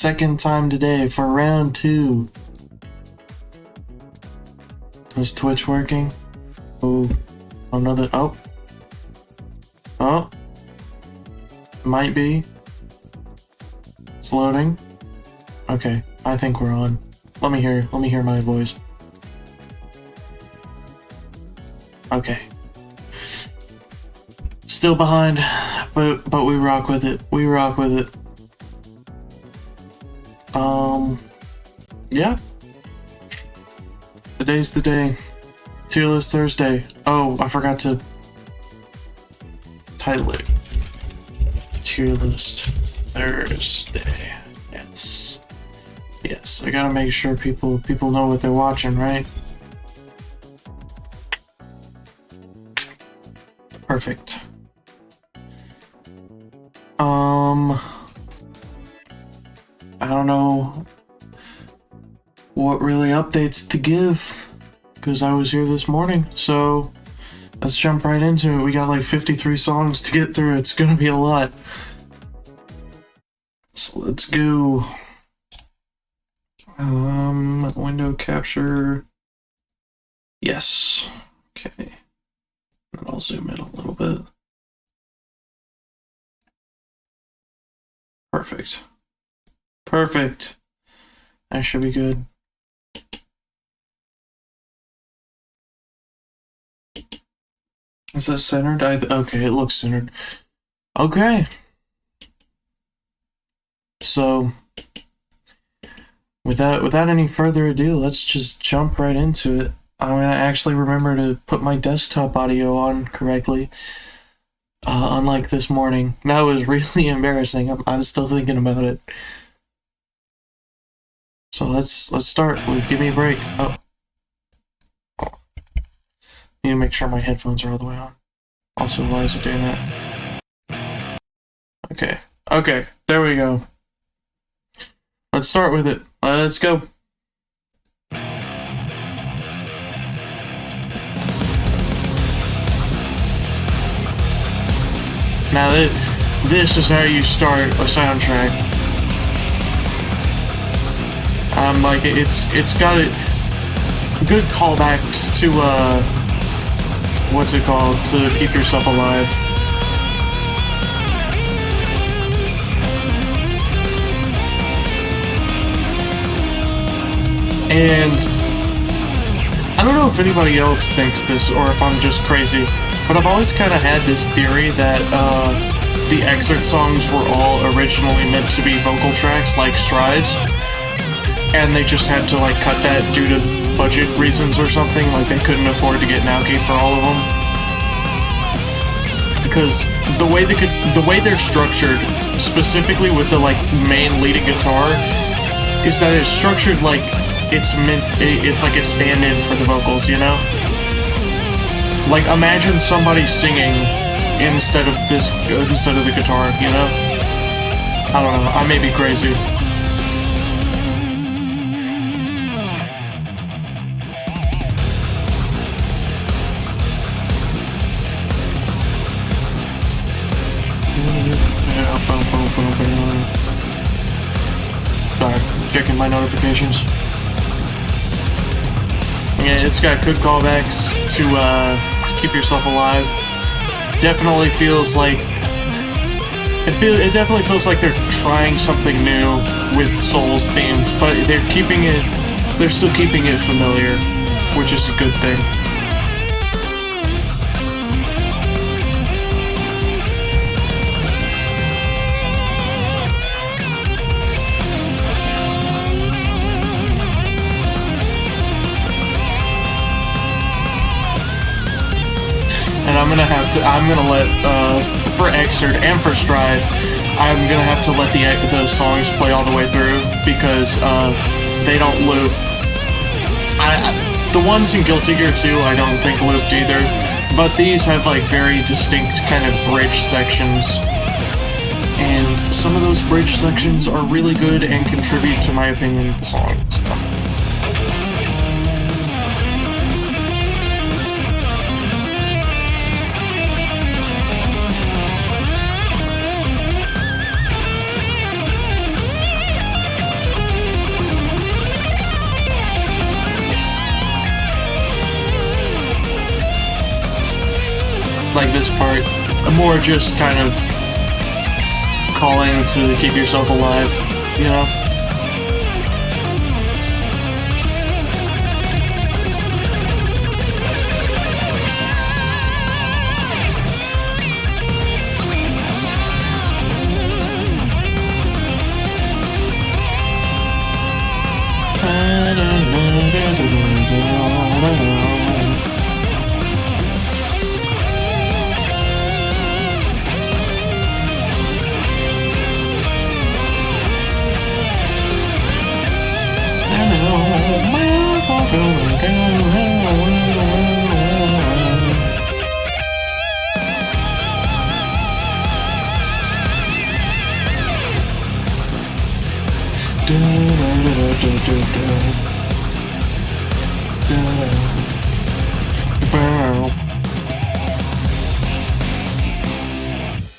second time today for round 2. Is Twitch working? Oh, another. Oh. Might be. It's loading. Okay, I think we're on. Let me hear my voice. Okay. Still behind, but we rock with it. We rock with it. Yeah. Today's the day. Tier list Thursday. Oh, I forgot to title it. Tier list Thursday. Yes, I gotta make sure people know what they're watching, right? Perfect. I don't know what really updates to give because I was here this morning, so let's jump right into it. We got like 53 songs to get through. It's gonna be a lot. So let's go. Window capture. Yes. Okay. And I'll zoom in a little bit. Perfect. Perfect. That should be good. Is this centered? Okay, it looks centered. Okay. So, without any further ado, let's just jump right into it. I'm gonna actually remember to put my desktop audio on correctly. Unlike this morning. That was really embarrassing. I'm still thinking about it. So let's start with Give Me a Break. Oh. Need to make sure my headphones are all the way on. Also, why is it doing that? Okay. Okay, there we go. Let's start with it. Let's go. Now this is how you start a soundtrack. Like it's got good callbacks to what's it called, to Keep Yourself Alive. And I don't know if anybody else thinks this or if I'm just crazy, but I've always kind of had this theory that the excerpt songs were all originally meant to be vocal tracks like strides, and they just had to like cut that due to budget reasons or something. Like they couldn't afford to get Naoki for all of them, because the way they're structured, specifically with the like main leading guitar, is that it's structured like it's like a stand-in for the vocals, you know? Like imagine somebody singing instead of the guitar, you know? I don't know, I may be crazy. Sorry, checking my notifications. Yeah, it's got good callbacks to Keep Yourself Alive. Definitely feels like it definitely feels like they're trying something new with Soul's themes, but they're still keeping it familiar, which is a good thing. And I'm gonna let, for Excerpt and for Stride, I'm gonna have to let the songs play all the way through, because, they don't loop. The ones in Guilty Gear 2 I don't think looped either, but these have, like, very distinct kind of bridge sections. And some of those bridge sections are really good and contribute, to my opinion, to the songs. like this part, more just kind of calling to keep yourself alive, you know?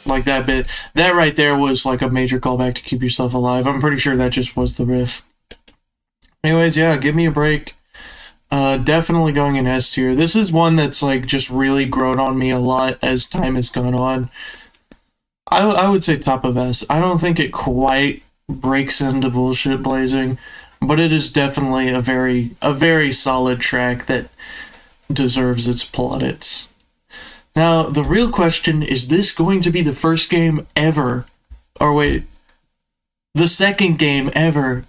Like that bit. That right there was like a major callback to Keep Yourself Alive. I'm pretty sure that just was the riff. Anyways, yeah, Give Me a Break. Definitely going in S tier. This is one that's like just really grown on me a lot as time has gone on. I would say top of S. I don't think it quite breaks into bullshit blazing, but it is definitely a very solid track that deserves its plaudits. Now, the real question, is this going to be the first game ever, or wait, the second game ever,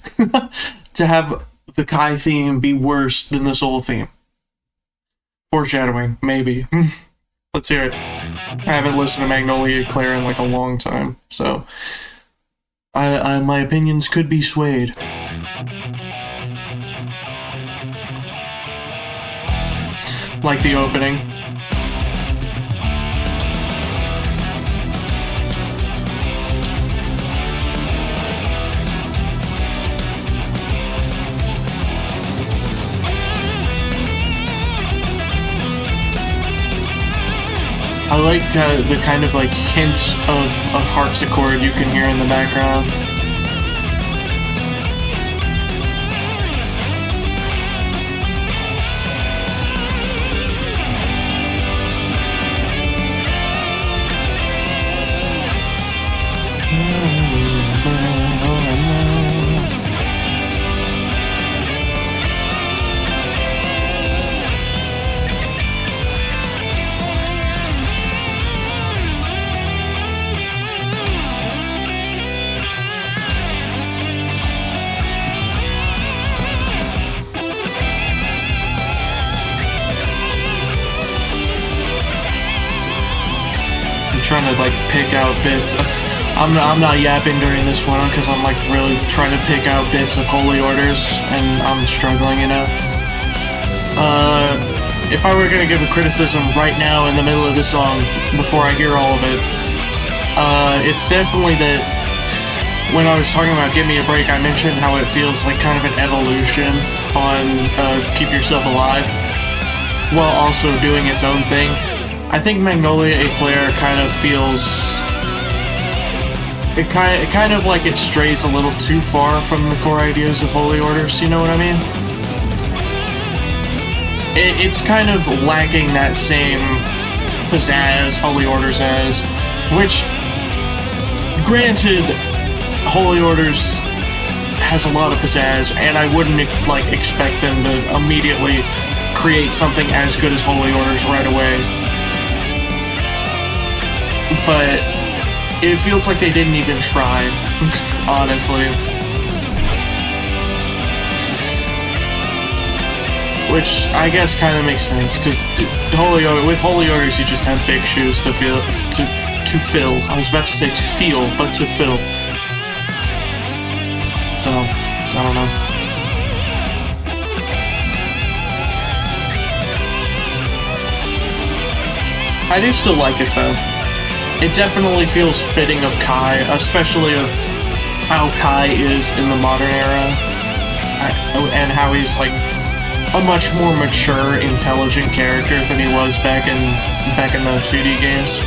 to have the Kai theme be worse than the Soul theme? Foreshadowing, maybe. Let's hear it. I haven't listened to Magnolia Eclair in like a long time, so my opinions could be swayed. Like the opening. I like the kind of like hint of harpsichord you can hear in the background. Trying to like pick out bits. I'm not yapping during this one because I'm like really trying to pick out bits of holy orders and I'm struggling, you know. If I were gonna give a criticism right now in the middle of the song before I hear all of it, it's definitely that when I was talking about Give Me a Break, I mentioned how it feels like kind of an evolution on Keep Yourself Alive while also doing its own thing. I think Magnolia Eclair kind of feels... It kind of like it strays a little too far from the core ideas of Holy Orders, you know what I mean? It's kind of lacking that same pizzazz Holy Orders has, which, granted, Holy Orders has a lot of pizzazz, and I wouldn't like expect them to immediately create something as good as Holy Orders right away. But it feels like they didn't even try, honestly. Which I guess kind of makes sense, because with Holy Orders you just have big shoes to fill. I was about to say to feel, but to fill. So, I don't know. I do still like it though. It definitely feels fitting of Kai, especially of how Kai is in the modern era, and how he's like a much more mature, intelligent character than he was back in the 2D games.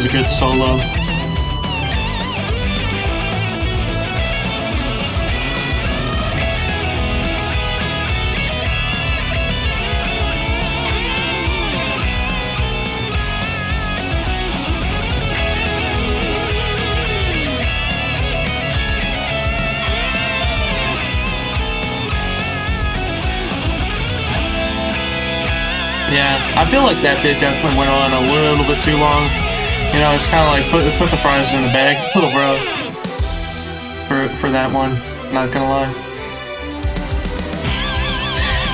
is a good solo. Yeah, I feel like that bit definitely went on a little bit too long. You know, it's kind of like put the fries in the bag, little bro. For that one, not gonna lie.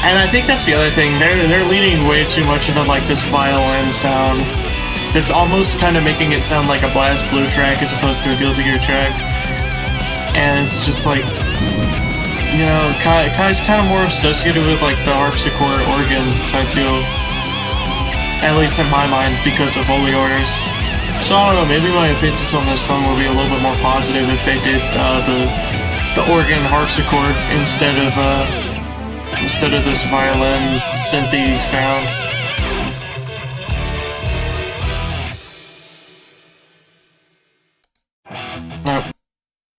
And I think that's the other thing. They're leaning way too much into like this violin sound. That's almost kind of making it sound like a Blast Blue track as opposed to a Guilty Gear track. And it's just like, you know, Kai's kind of more associated with like the harpsichord organ type deal. At least in my mind, because of Holy Orders. So I don't know, maybe my opinions on this song would be a little bit more positive if they did the organ harpsichord instead of this violin synthy sound. No,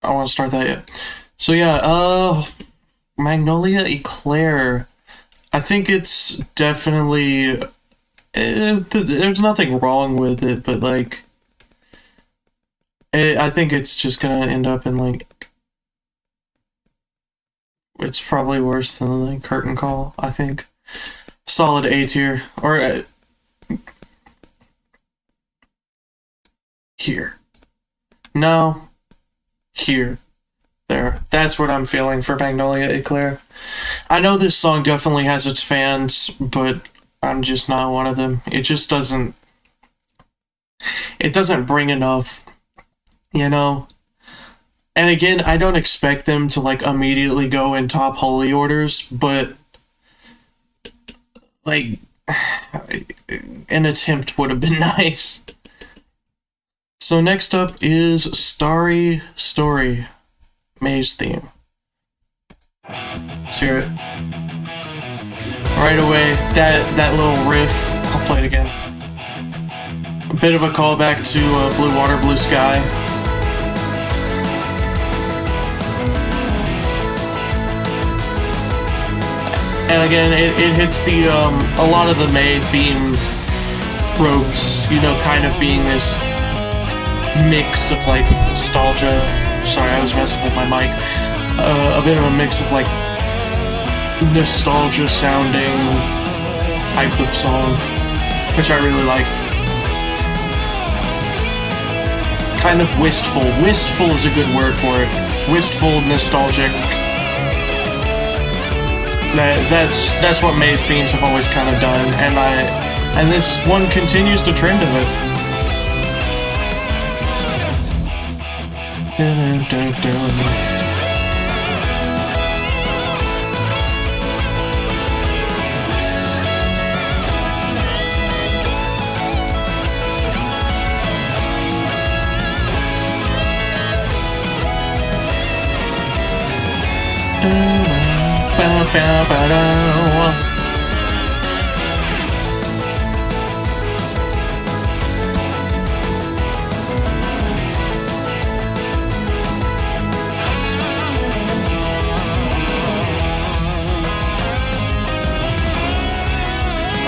I want to start that yet. So yeah, Magnolia Eclair. I think it's definitely. There's nothing wrong with it, but like, I think it's just gonna end up in like, it's probably worse than like Curtain Call. I think solid A tier or here. No, here, there. That's what I'm feeling for Magnolia Eclair. I know this song definitely has its fans, but I'm just not one of them. It just doesn't... It doesn't bring enough, you know? And again, I don't expect them to, like, immediately go in top Holy Orders, but... like... an attempt would have been nice. So next up is Starry Story, Maze theme. Let's hear it. Right away, that little riff, I'll play it again. A bit of a callback to Blue Water, Blue Sky. And again, it hits the, a lot of the May theme tropes, you know, kind of being this mix of, like, nostalgia. Sorry, I was messing with my mic. A bit of a mix of, like, nostalgia sounding type of song, which I really like. Kind of wistful. Wistful is a good word for it. Wistful, nostalgic. That's what May's themes have always kind of done, and this one continues the trend of it.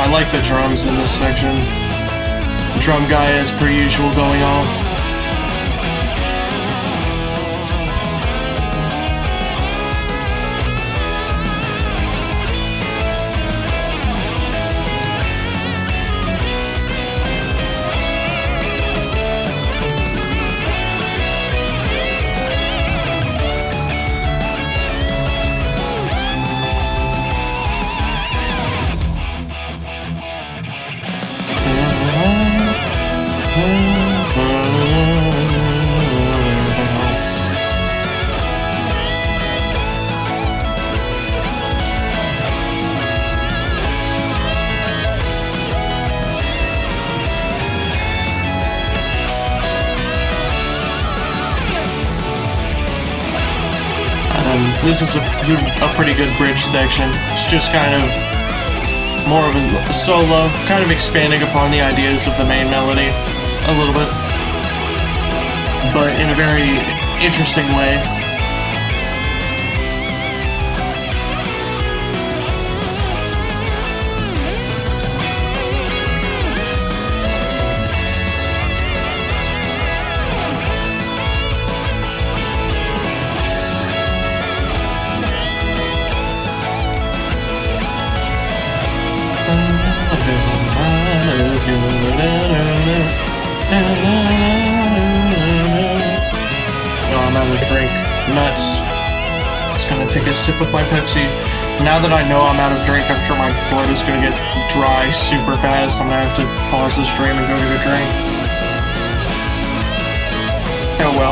I like the drums in this section. Drum guy as per usual going off. This is a pretty good bridge section. It's just kind of more of a solo, kind of expanding upon the ideas of the main melody a little bit. but in a very interesting way. I'm out of drink. Nuts. Just gonna take a sip of my Pepsi. Now that I know I'm out of drink, I'm sure my throat is gonna get dry super fast. I'm gonna have to pause the stream and go get a drink. Oh well.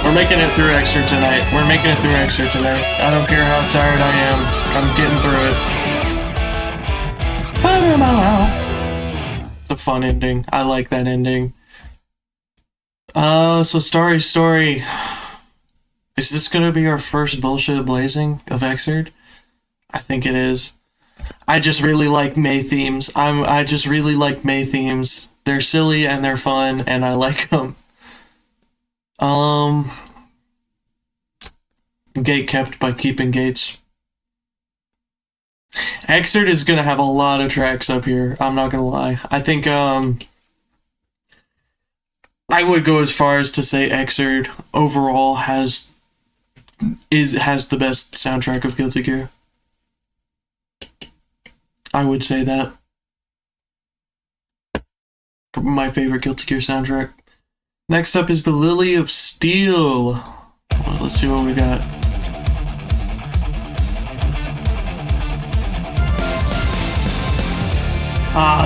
We're making it through Exer tonight. We're making it through Exer today. I don't care how tired I am. I'm getting through it. It's a fun ending. I like that ending. So story. Is this gonna be our first bullshit blazing of Exerd? I think it is. I just really like May themes. I just really like May themes. They're silly and they're fun and I like them. Gate kept by keeping gates. Exerd is gonna have a lot of tracks up here. I'm not gonna lie. I think I would go as far as to say Exerd overall has the best soundtrack of Guilty Gear. I would say that. My favorite Guilty Gear soundtrack. Next up is the Lily of Steel. Well, let's see what we got.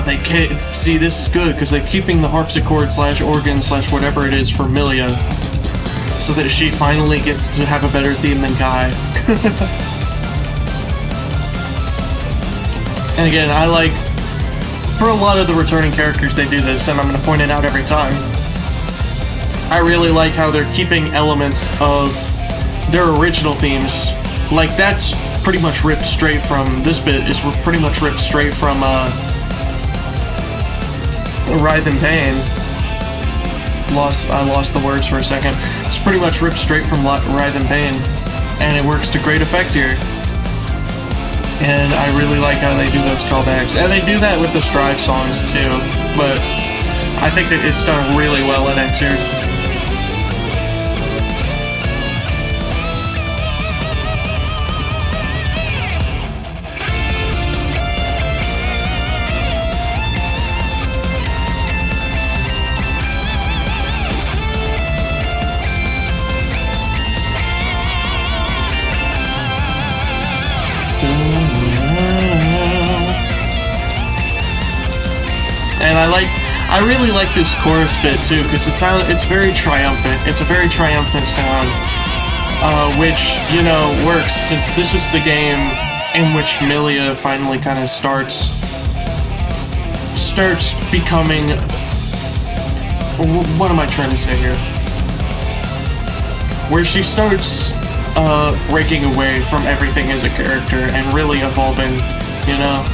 They can't see. This is good because they're keeping the harpsichord / organ / whatever it is for Milia, so that she finally gets to have a better theme than Kai. And again, I like, for a lot of the returning characters, they do this, and I'm going to point it out every time. I really like how they're keeping elements of their original themes. Like that's pretty much ripped straight from this bit. Is pretty much ripped straight from Writhe in Pain. I lost the words for a second. It's pretty much ripped straight from Writhe in Pain, and it works to great effect here. And I really like how they do those callbacks, and they do that with the Strive songs too. But I think that it's done really well in Exer. And I really like this chorus bit too, because it's very triumphant. It's a very triumphant sound, which, you know, works since this was the game in which Milia finally kind of starts becoming. What am I trying to say here? Where she starts breaking away from everything as a character and really evolving, you know?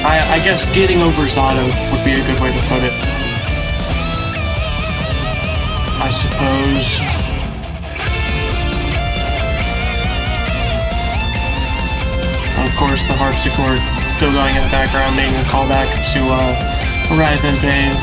I guess getting over Zato would be a good way to put it. I suppose. Of course, the harpsichord still going in the background, being a callback to Writhe in Pain.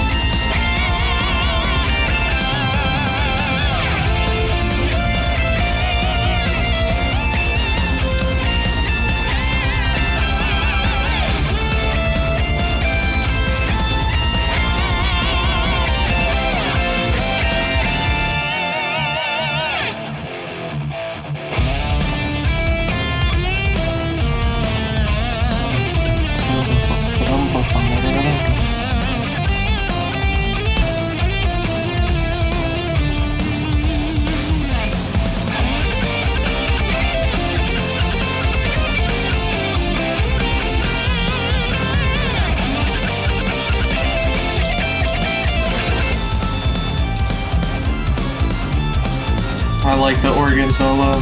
I like the organ solo.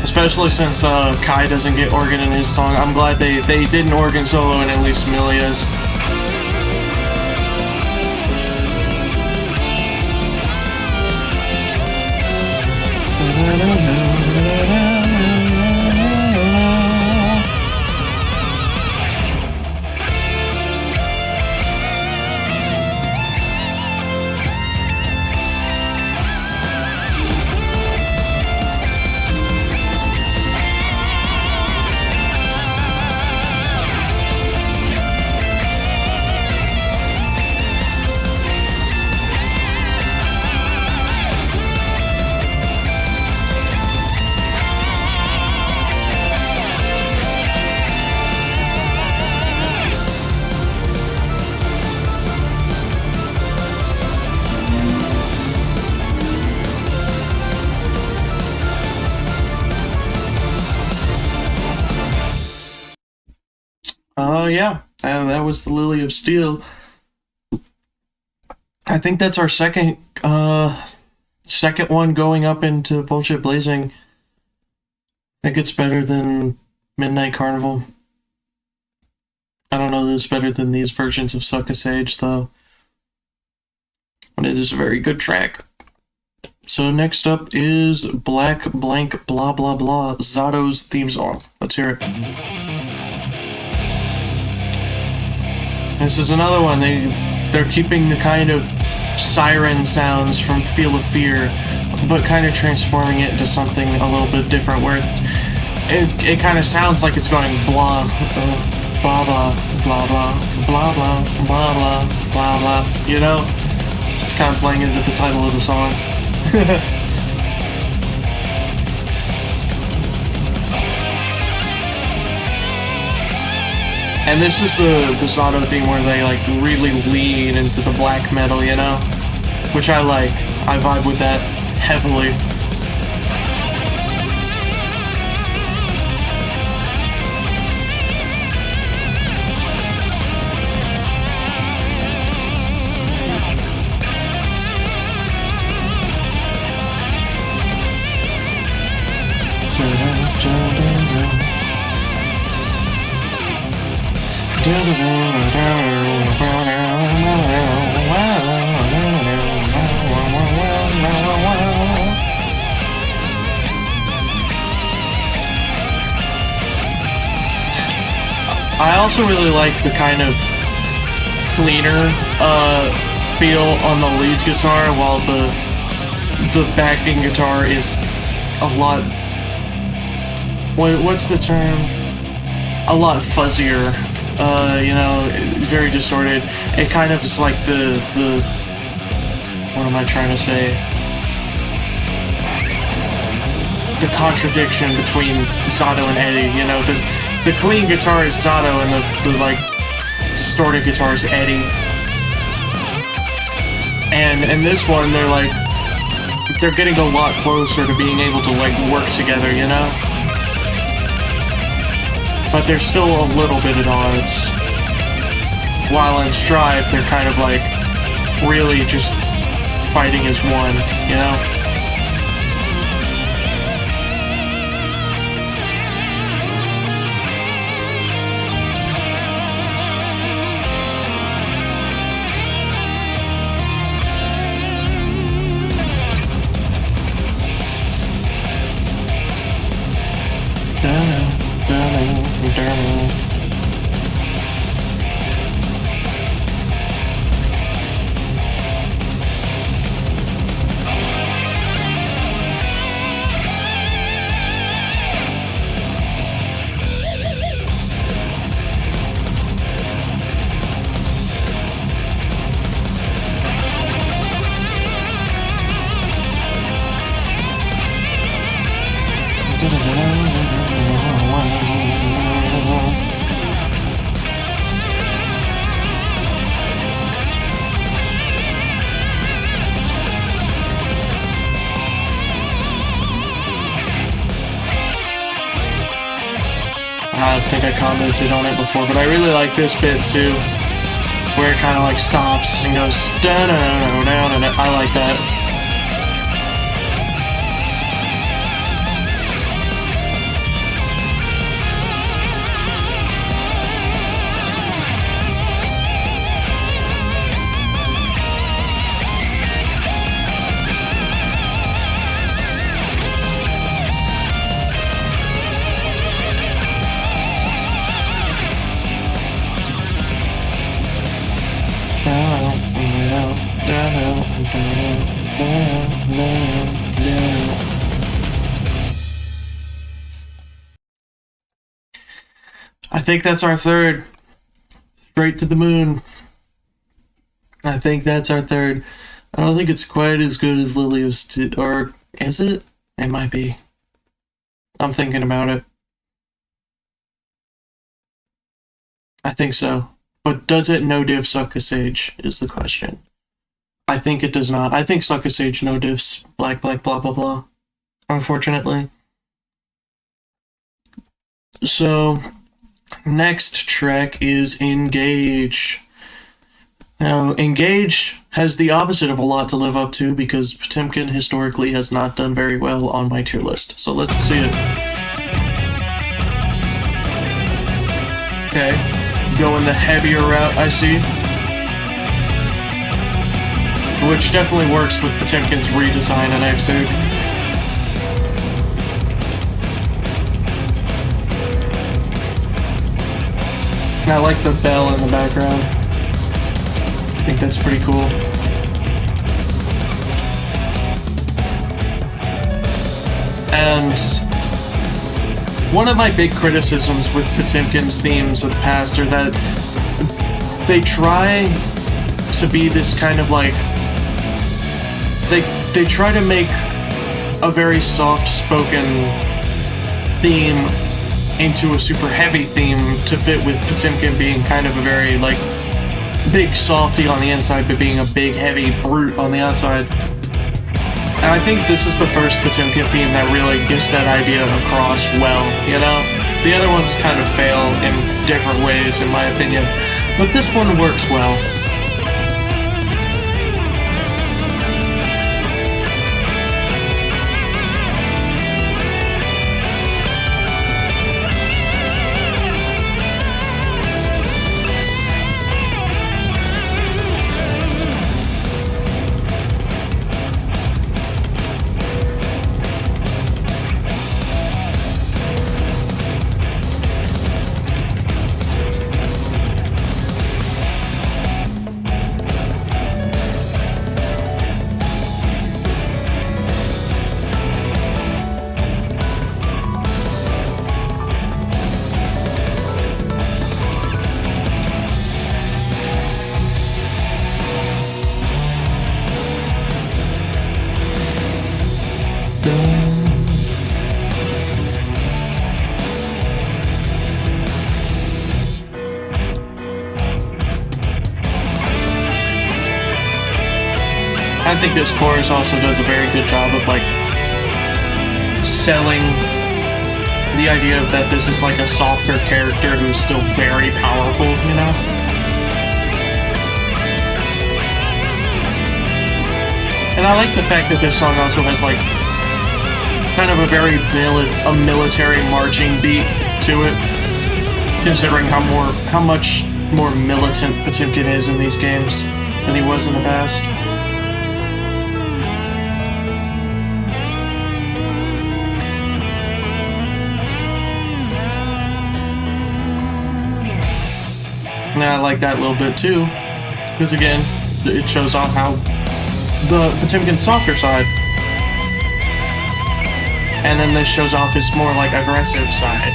Especially since Kai doesn't get organ in his song. I'm glad they did an organ solo in at least Milia's. Yeah, and that was the Lily of Steel. I think that's our second one going up into Bullshit Blazing. I think it's better than Midnight Carnival. I don't know that it's better than these versions of Suck a Sage, though. But it is a very good track. So next up is Black Blank Blah Blah Blah, Zato's theme song. Let's hear it. This is another one. They're keeping the kind of siren sounds from Feel of Fear, but kind of transforming it into something a little bit different, where it kind of sounds like it's going blah, blah, blah, blah, blah, blah, blah, blah, blah, blah, blah, you know? It's kind of playing into the title of the song. And this is the Zato theme where they like really lean into the black metal, you know? Which I like. I vibe with that heavily. I also really like the kind of cleaner feel on the lead guitar, while the backing guitar is a lot... What's the term? A lot fuzzier. You know, very distorted. It kind of is like the what am I trying to say? The contradiction between Zato and Eddie. You know, the clean guitar is Zato and the like distorted guitar is Eddie. And in this one, they're getting a lot closer to being able to like work together. You know. But they're still a little bit at odds. While in Strive, they're kind of like really just fighting as one, you know? I think I commented on it before, but I really like this bit too, where it kind of like stops and goes da da da da da da. I like that. I think that's our third. Straight to the moon. I think that's our third. I don't think it's quite as good as Lily of Steel, or is it? It might be. I'm thinking about it. I think so. But does it no div suck a sage is the question. I think it does not. I think suck a sage no divs black blah blah blah. Unfortunately. So next track is Engage. Now, Engage has the opposite of a lot to live up to because Potemkin historically has not done very well on my tier list. So let's see it. Okay, going the heavier route, I see. Which definitely works with Potemkin's redesign in XRD. And I like the bell in the background. I think that's pretty cool. And one of my big criticisms with Potemkin's themes of the past are that they try to be this kind of like... They try to make a very soft-spoken theme into a super heavy theme to fit with Potemkin being kind of a very, like, big softy on the inside, but being a big, heavy brute on the outside. And I think this is the first Potemkin theme that really gets that idea across well, you know? The other ones kind of fail in different ways, in my opinion. But this one works well. I think this chorus also does a very good job of, like, selling the idea of that this is, like, a softer character who's still very powerful, you know? And I like the fact that this song also has, like, kind of a very military marching beat to it, considering how much more militant Potemkin is in these games than he was in the past. And I like that a little bit too, because again, it shows off how the Potemkin's softer side. And then this shows off his more like aggressive side.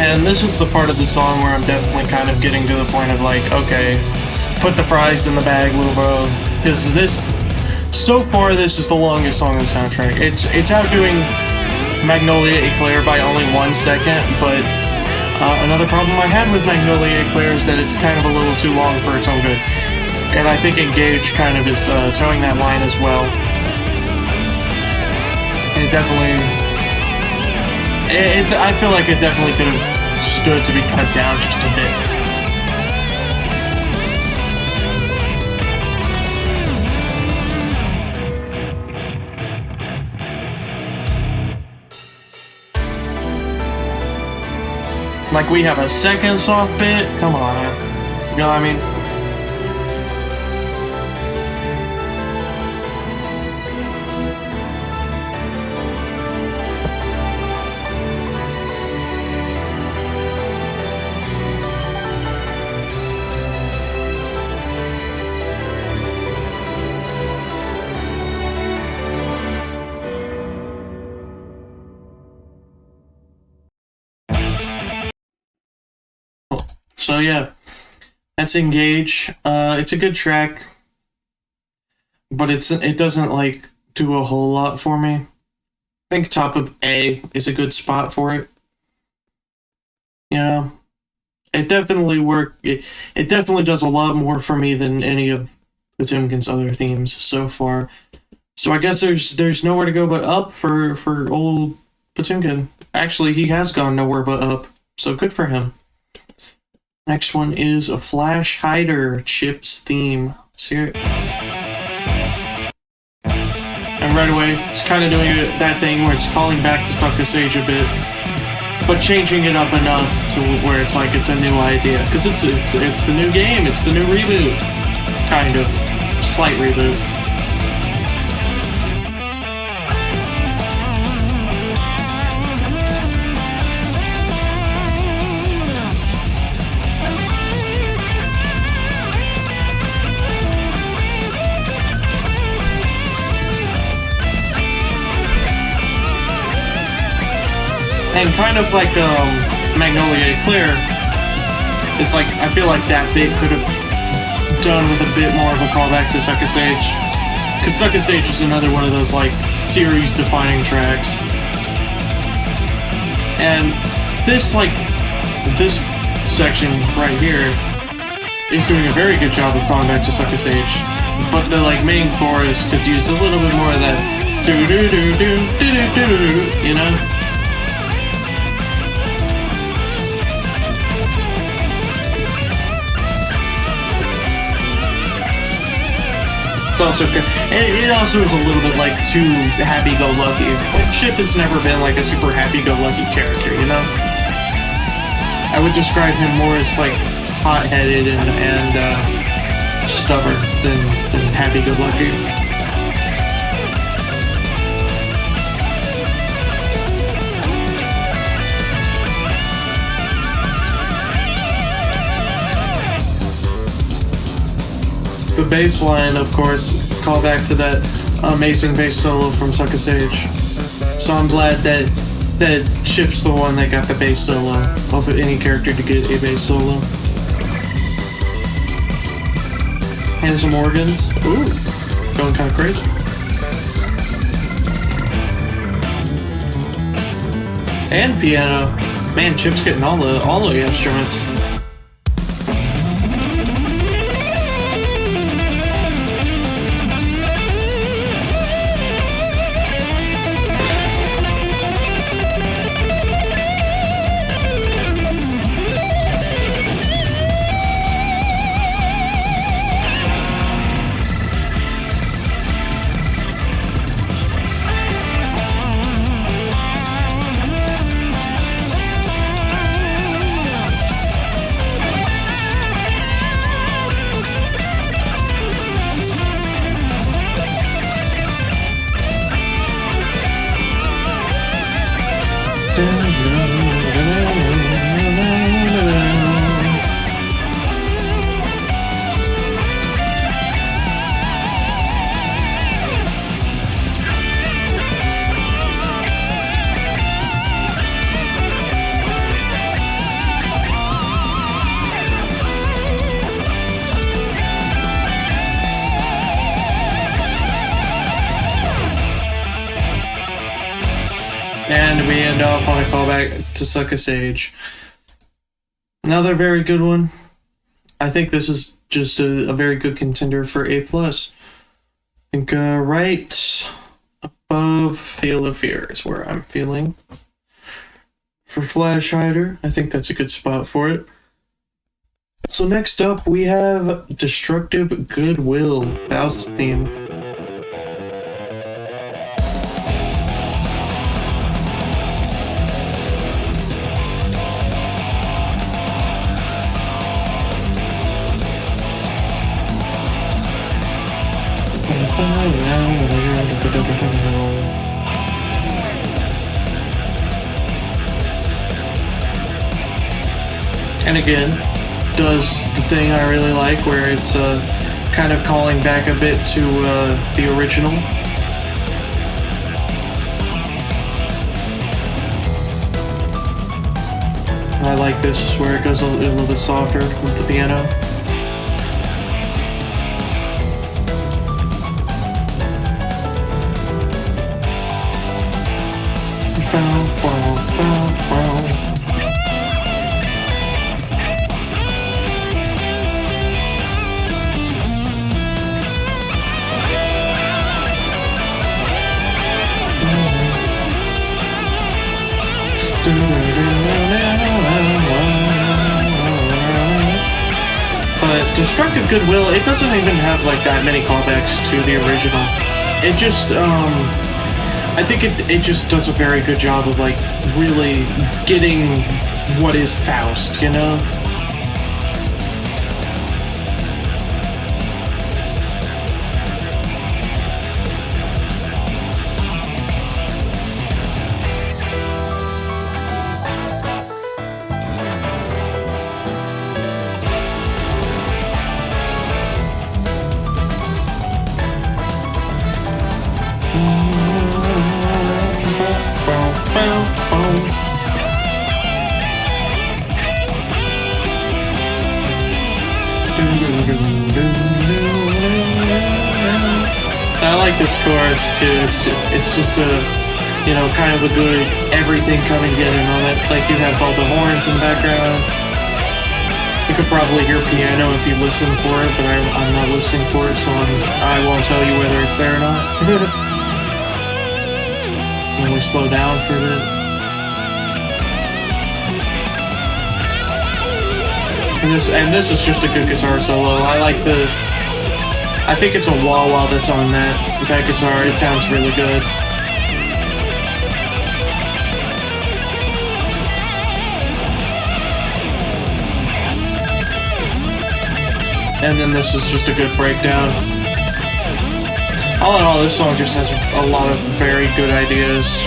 And this is the part of the song where I'm definitely kind of getting to the point of like, okay, put the fries in the bag, little bro. Because this, so far, this is the longest song on the soundtrack. It's outdoing Magnolia Eclair by only 1 second, but another problem I had with Magnolia Eclair is that it's kind of a little too long for its own good. And I think Engage kind of is towing that line as well. It definitely... I feel like it definitely could have stood to be cut down just a bit. Like we have a second soft bit? Come on. You know what I mean? So yeah, that's Engage. It's a good track, but it doesn't like do a whole lot for me. I think top of A is a good spot for it. You know, it definitely it definitely does a lot more for me than any of Potemkin's other themes so far. So I guess there's nowhere to go but up for old Potemkin. Actually, he has gone nowhere but up. So good for him. Next one is a Flash Hider Chips theme. Let's hear it. And right away, it's kind of doing that thing where it's calling back to Stuck Sage a bit, but changing it up enough to where it's like it's a new idea. Because it's the new game, it's the new reboot. Kind of. Slight reboot. And kind of like Magnolia Clear, it's like I feel like that bit could have done with a bit more of a callback to Suck Sage, because Suck Sage is another one of those like series-defining tracks. And this section right here is doing a very good job of calling back to Suck Sage, but the like main chorus could use a little bit more of that do do do do do do do, you know. It's also good. It also is a little bit like too happy-go-lucky. Like Chip has never been like a super happy-go-lucky character, you know. I would describe him more as like hot-headed and stubborn than happy-go-lucky. The bass line, of course, call back to that amazing bass solo from Suck Sage. So I'm glad that Chip's the one that got the bass solo of any character to get a bass solo. And some organs. Ooh, going kind of crazy. And piano. Man, Chip's getting all the instruments. And we end up on a callback to Suck Sage. Another very good one. I think this is just a very good contender for A+. I think right above Feel of Fear is where I'm feeling. For Flash Hider, I think that's a good spot for it. So next up, we have Destructive Goodwill, Faust theme. And again, does the thing I really like where it's kind of calling back a bit to the original. I like this where it goes a little bit softer with the piano. But Destructive Goodwill, it doesn't even have like that many callbacks to the original. It just, I think it just does a very good job of like really getting what is Faust, you know? I like this chorus too. It's just a, you know, kind of a good everything coming together moment. Like you have all the horns in the background. You could probably hear piano if you listen for it, but I'm not listening for it, so I won't tell you whether it's there or not. When we slow down for a bit. And this is just a good guitar solo. I think it's a wah-wah that's on that guitar. It sounds really good. And then this is just a good breakdown. All in all, this song just has a lot of very good ideas.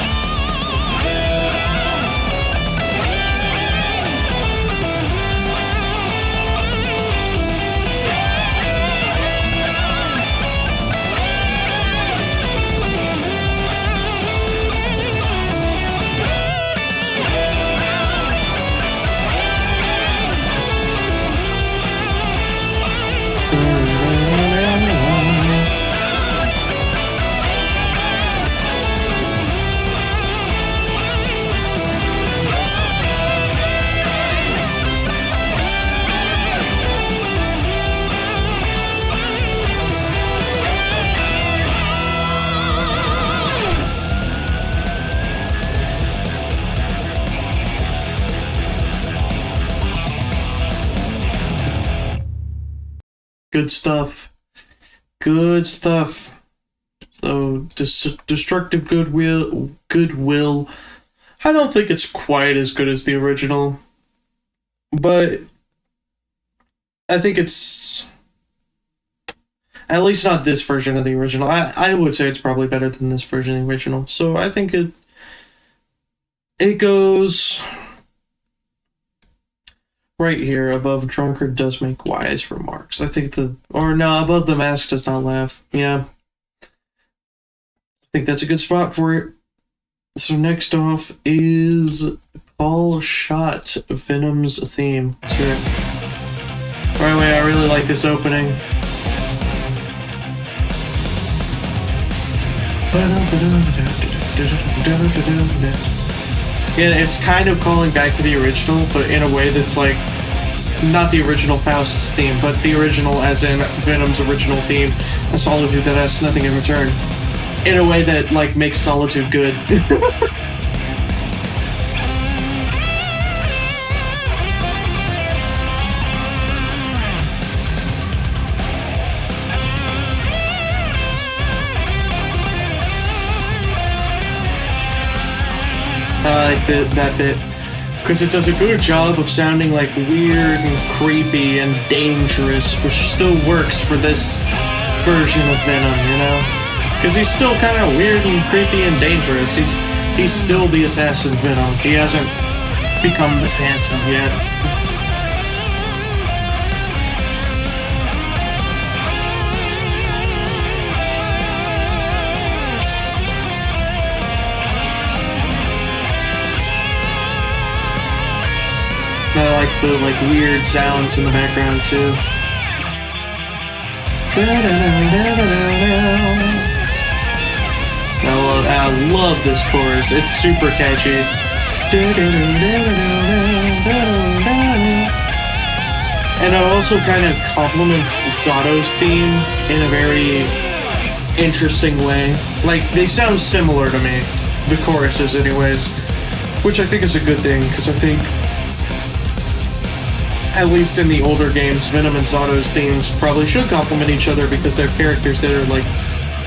Good stuff. Good stuff. So, Destructive Goodwill. I don't think it's quite as good as the original, but I think it's at least not this version of the original. I would say it's probably better than this version of the original. So I think it goes right here above Drunkard does make wise remarks. I think above the mask does not laugh. Yeah. I think that's a good spot for it. So next off is Call Shot, Venom's theme. Let's hear it. Right away, I really like this opening. Yeah, it's kind of calling back to the original, but in a way that's like not the original Faust's theme, but the original as in Venom's original theme, a Solitude that has nothing in return. In a way that like makes Solitude good. I like that bit, because it does a good job of sounding like weird and creepy and dangerous, which still works for this version of Venom, you know? Because he's still kind of weird and creepy and dangerous. He's still the assassin Venom. He hasn't become the Phantom yet. the like weird sounds in the background too. I love this chorus. It's super catchy. And it also kind of complements Sato's theme in a very interesting way. Like, they sound similar to me, the choruses anyways, which I think is a good thing, because I think, at least in the older games, Venom and Sato's themes probably should complement each other because they're characters that are, like,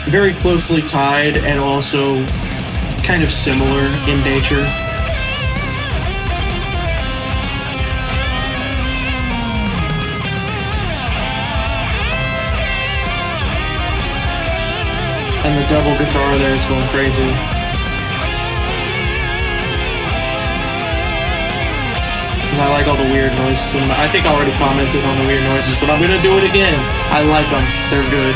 very closely tied and also kind of similar in nature. And the double guitar there is going crazy. And I like all the weird noises. And I think I already commented on the weird noises, but I'm gonna do it again. I like them. They're good.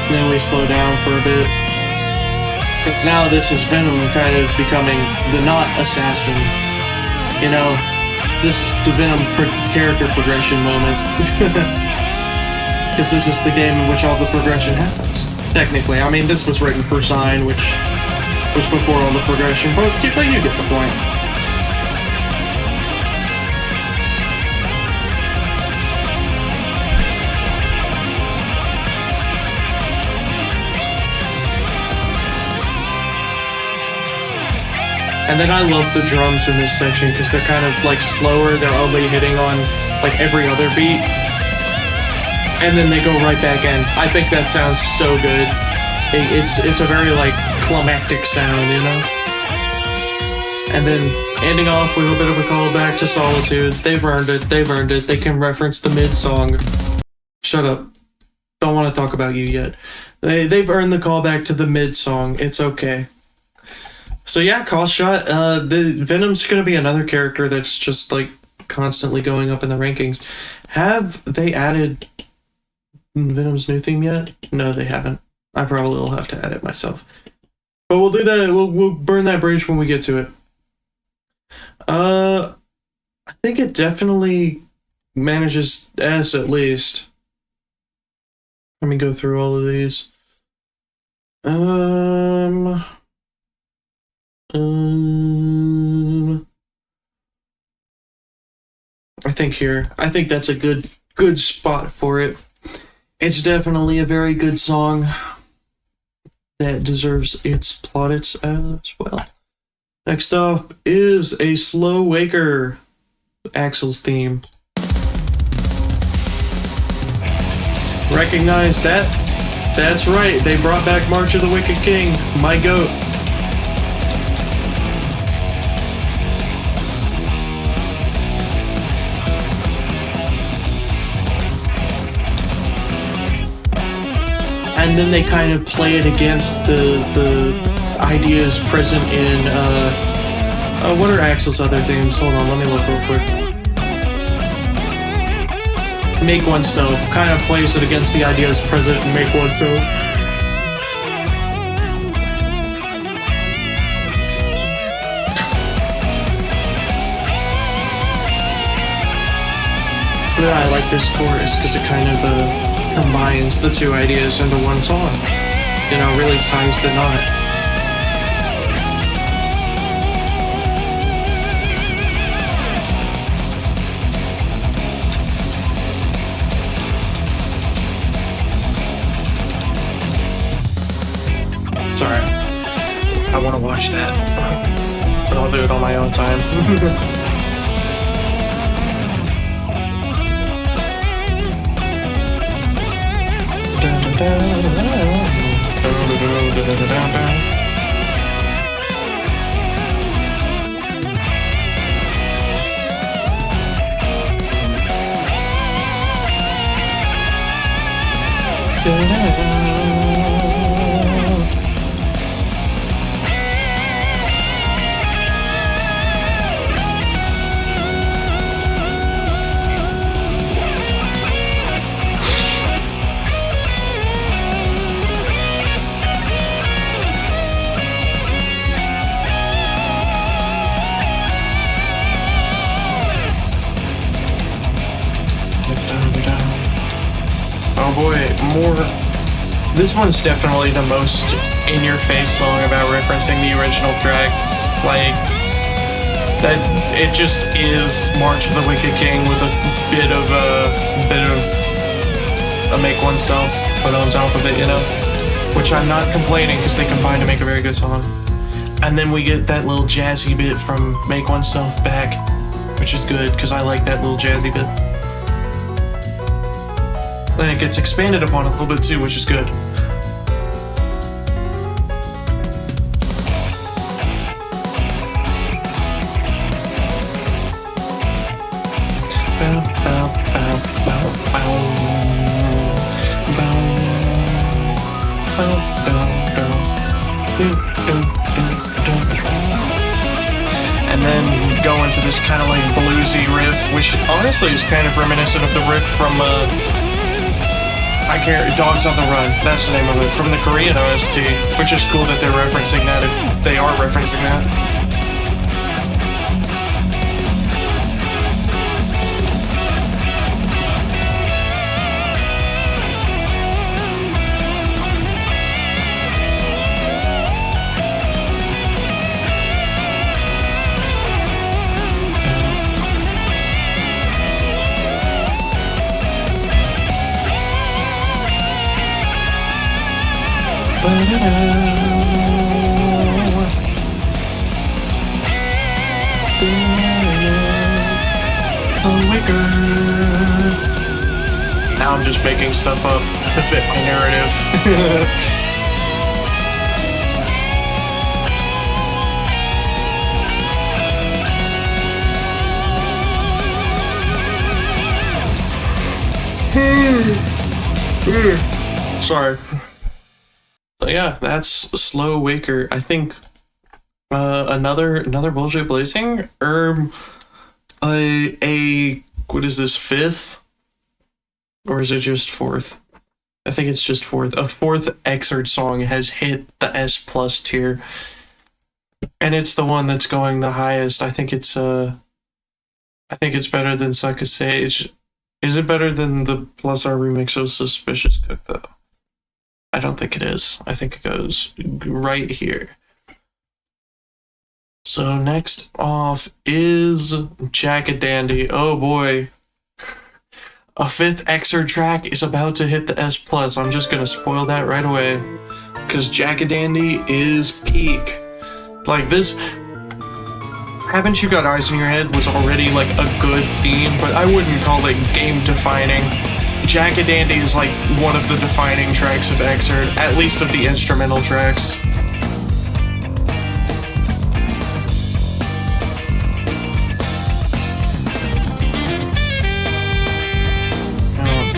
And then we slow down for a bit. Because now this is Venom kind of becoming the not assassin. You know, this is the Venom character progression moment. Because this is the game in which all the progression happens. Technically, I mean, this was written for Sign, which was before all the progression, but you get the point. And then I love the drums in this section because they're kind of like slower, they're only hitting on like every other beat. And then they go right back in. I think that sounds so good. It's a very like climactic sound, you know? And then ending off with a bit of a callback to Solitude. They've earned it, they've earned it. They can reference the mid-song. Shut up. Don't want to talk about you yet. They've earned the callback to the mid-song. It's okay. So yeah, Cost Shot, the Venom's gonna be another character that's just like constantly going up in the rankings. Have they added Venom's new theme yet? No, they haven't. I probably will have to add it myself. But we'll do that, we'll burn that bridge when we get to it. I think it definitely manages S at least. Let me go through all of these. I think here. I think that's a good spot for it. It's definitely a very good song that deserves its plaudits as well. Next up is a Slow Waker, Axel's theme. Recognize that? That's right, they brought back March of the Wicked King, my goat. And then they kind of play it against the ideas present in, what are Axel's other themes? Hold on, let me look real quick. Make Oneself kind of plays it against the ideas present in Make Oneself. But I like this chorus because it kind of, combines the two ideas into one song. You know, really ties the knot. It's alright. I want to watch that. But I'll do it on my own time. Okay, more. This one's definitely the most in-your-face song about referencing the original tracks. Like, that it just is March of the Wicked King with a bit of a make oneself put on top of it, you know? Which I'm not complaining because they combine to make a very good song. And then we get that little jazzy bit from Make Oneself back, which is good because I like that little jazzy bit. Then it gets expanded upon a little bit too, which is good. And then go into this kind of like bluesy riff, which honestly is kind of reminiscent of the riff from Dogs on the Run. That's the name of it, from the Korean OST, which is cool that they're referencing that if they are referencing that. Now I'm just making stuff up to fit my narrative. Sorry. So yeah, that's Slow Waker. I think another bullshit blazing. What is this, 5th? Or is it just 4th? I think it's just 4th. A 4th XRD song has hit the S+ tier. And it's the one that's going the highest. I think it's better than Suck a Sage. Is it better than the Plus R remix of Suspicious Cook though? I don't think it is. I think it goes right here. So next off is Jack-a-Dandy. Oh boy. A 5th XR track is about to hit the S+. I'm just gonna spoil that right away. Because Jack-a-Dandy is peak. Like this... Haven't You Got Eyes in Your Head was already like a good theme, but I wouldn't call it game-defining. Jack-a-Dandy is like one of the defining tracks of XR, at least of the instrumental tracks.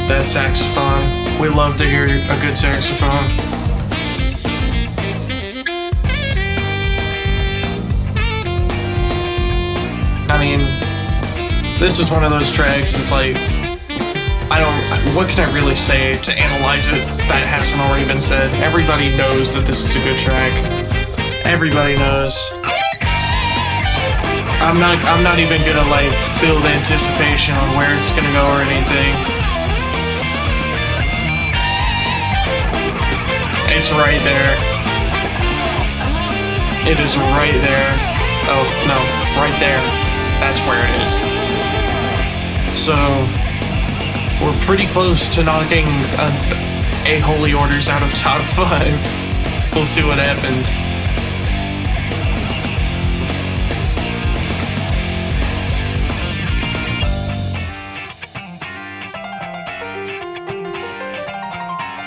That saxophone. We love to hear a good saxophone. I mean, this is one of those tracks, it's like, what can I really say to analyze it that hasn't already been said? Everybody knows that this is a good track. Everybody knows. I'm not even gonna like build anticipation on where it's gonna go or anything. It's right there. It is right there. Oh, no, right there. That's where it is. So, we're pretty close to knocking a Holy Orders out of top 5. We'll see what happens.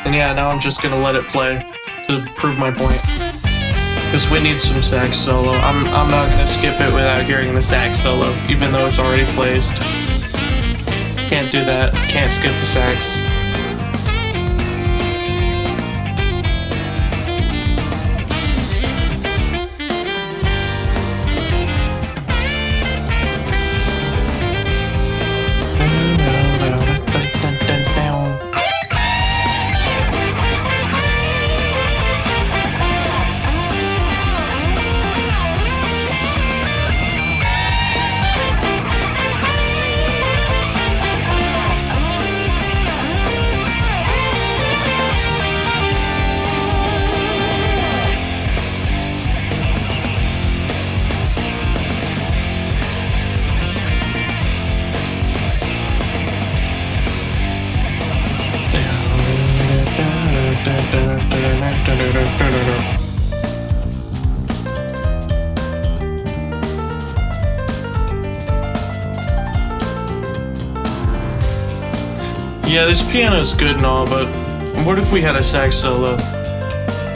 And yeah, now I'm just gonna let it play to prove my point. Because we need some sax solo. I'm not gonna skip it without hearing the sax solo, even though it's already placed. Can't do that. Can't skip the sax. Yeah, this piano's good and all, but what if we had a sax solo?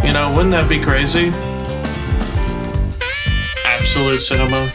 You know, wouldn't that be crazy? Absolute cinema.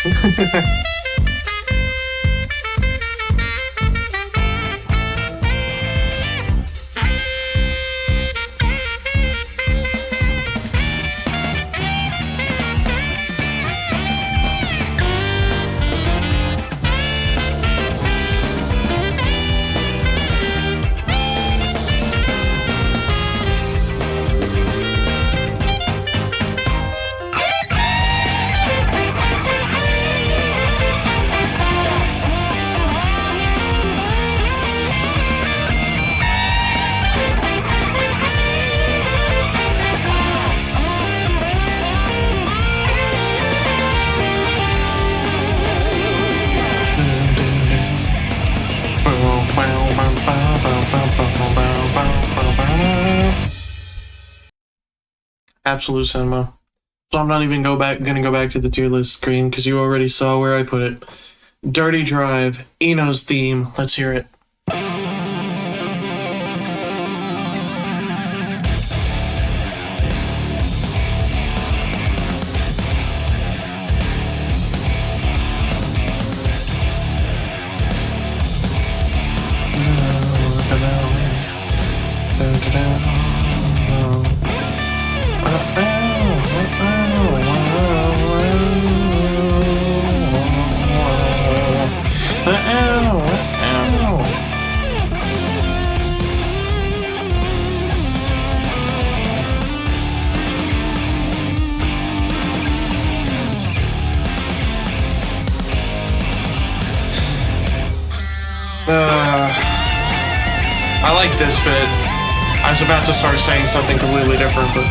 Absolute cinema. So I'm not even gonna go back to the tier list screen because you already saw where I put it. Dirty Drive, Eno's theme. Let's hear it. I like this bit. I was about to start saying something completely different, but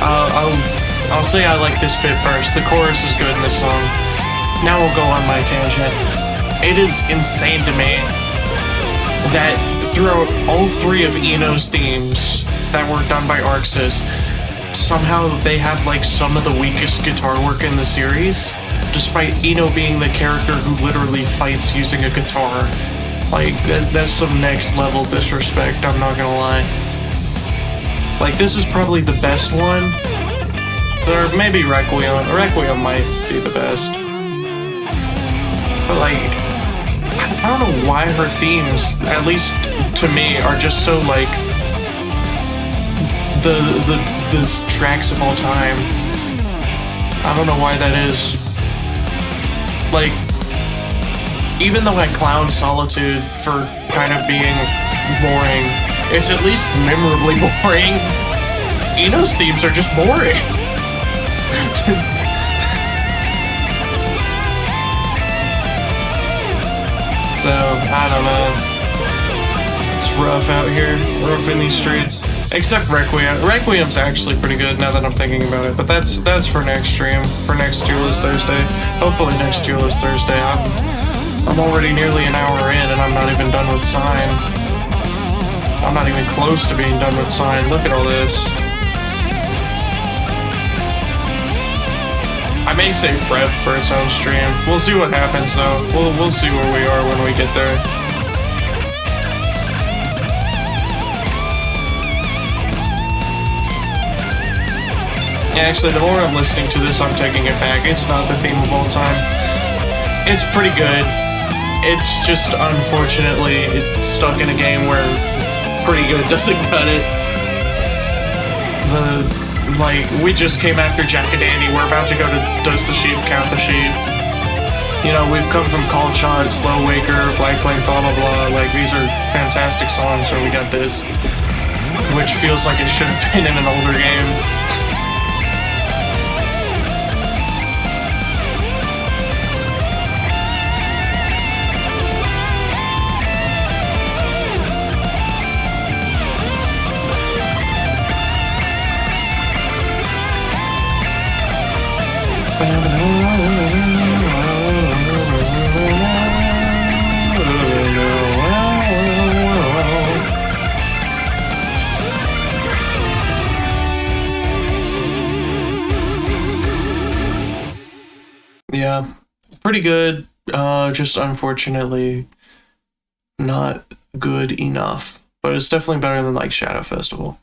I'll say I like this bit first. The chorus is good in this song. Now we'll go on my tangent. It is insane to me that throughout all three of Eno's themes that were done by Arxis, somehow they have like some of the weakest guitar work in the series, despite Eno being the character who literally fights using a guitar. Like, that's some next level disrespect, I'm not gonna lie. Like, this is probably the best one. Or maybe Requiem. Requiem might be the best. But like, I don't know why her themes, at least to me, are just so like the tracks of all time. I don't know why that is. Like, even though I clown Solitude for kind of being boring, it's at least memorably boring. Eno's themes are just boring. So, I don't know. It's rough out here, rough in these streets. Except Requiem. Requiem's actually pretty good now that I'm thinking about it, but that's for next stream, for next Tier List Thursday. Hopefully next Tier List Thursday. I'm already nearly an hour in and I'm not even done with Sign. I'm not even close to being done with Sign. Look at all this. I may save Prep for its own stream. We'll see what happens though. We'll see where we are when we get there. Yeah, actually, the more I'm listening to this, I'm taking it back. It's not the theme of all time. It's pretty good. It's just, unfortunately, it's stuck in a game where pretty good doesn't cut it. We just came after Jack and Dandy. We're about to go to Does the Sheep Count the Sheep? You know, we've come from Call Shot, Slow Waker, Black Plane, blah, blah, blah. Like, these are fantastic songs, so we got this. Which feels like it should have been in an older game. Pretty good, just unfortunately not good enough. But it's definitely better than like Shadow Festival.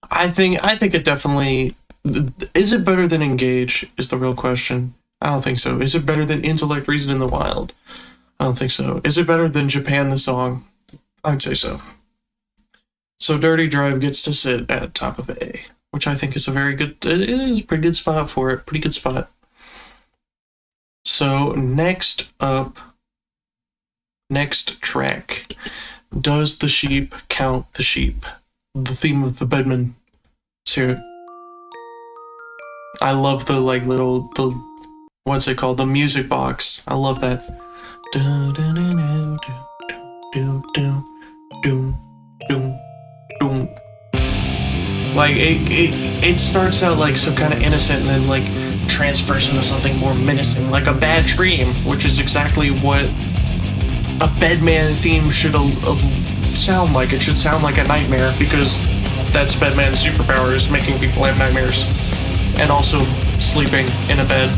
I think it definitely... Is it better than Engage is the real question. I don't think so. Is it better than Intellect, Reason, in the Wild? I don't think so. Is it better than Japan the Song? I'd say so. So Dirty Drive gets to sit at top of A, which I think is a very good... It is a pretty good spot for it. Pretty good spot. So next up... Next track. Does the Sheep Count the Sheep? The theme of the Bedman. Let's hear it. I love the like little... What's it called? The music box. I love that. Like it starts out like some kind of innocent and then like transfers into something more menacing, like a bad dream, which is exactly what a Bedman theme should sound like. It should sound like a nightmare, because that's Bedman's superpower, is making people have nightmares and also sleeping in a bed.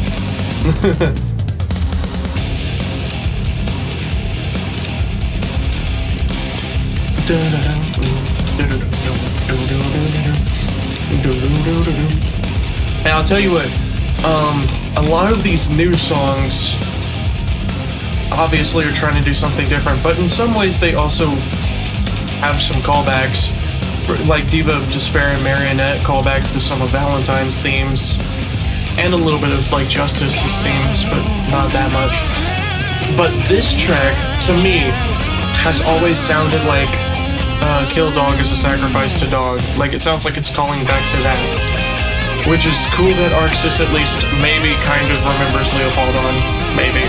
And I'll tell you what, a lot of these new songs obviously are trying to do something different, but in some ways they also have some callbacks, like Diva of Despair and Marionette callback to some of Valentine's themes, and a little bit of like Justice's themes, but not that much. But this track, to me, has always sounded like Kill Dog is a Sacrifice to Dog. Like, it sounds like it's calling back to that. Which is cool that Arxis at least maybe kind of remembers Leopoldon. Maybe.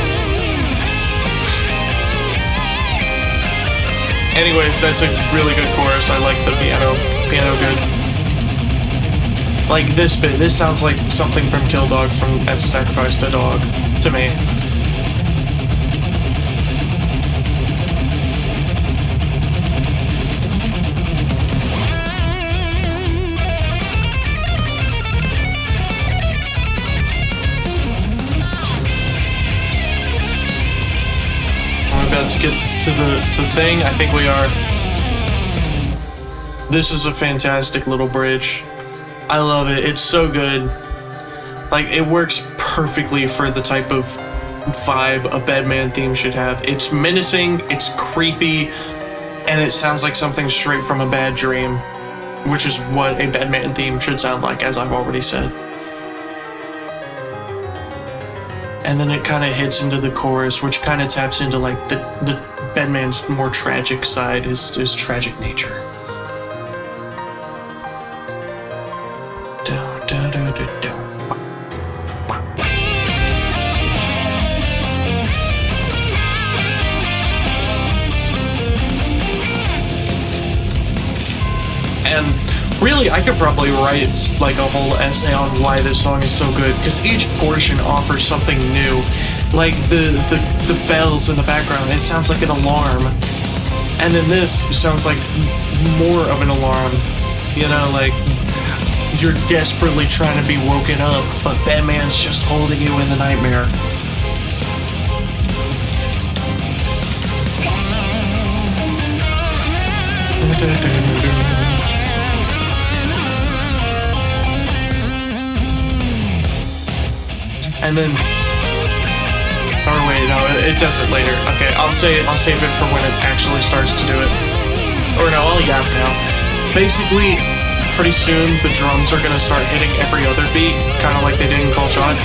Anyways, that's a really good chorus. I like the piano. Piano good. Like, this bit, this sounds like something from Kill Dog from As a Sacrifice to Dog, to me. To get to the thing, I think we are. This is a fantastic little bridge. I love it. It's so good. Like, it works perfectly for the type of vibe a Bedman theme should have. It's menacing, it's creepy, and it sounds like something straight from a bad dream, which is what a Bedman theme should sound like, as I've already said. And then it kind of hits into the chorus, which kind of taps into like the Bedman's more tragic side, his tragic nature. And really, I could probably write like a whole essay on why this song is so good, because each portion offers something new. Like the bells in the background, it sounds like an alarm. And then this sounds like more of an alarm. You know, like you're desperately trying to be woken up, but Bedman's just holding you in the nightmare. And then, or wait, no, it does it later. Okay, I'll save it for when it actually starts to do it. Or no, I'll yap now. Basically, pretty soon the drums are gonna start hitting every other beat, kind of like they did in Call Shot.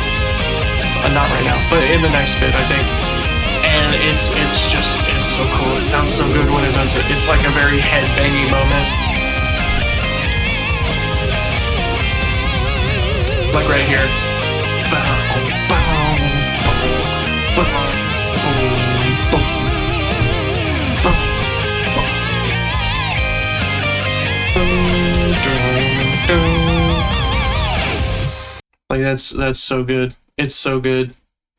Not right now, but in the next bit, I think. And it's so cool. It sounds so good when it does it. It's like a very head-banging moment. Like right here. Like that's so good. It's so good.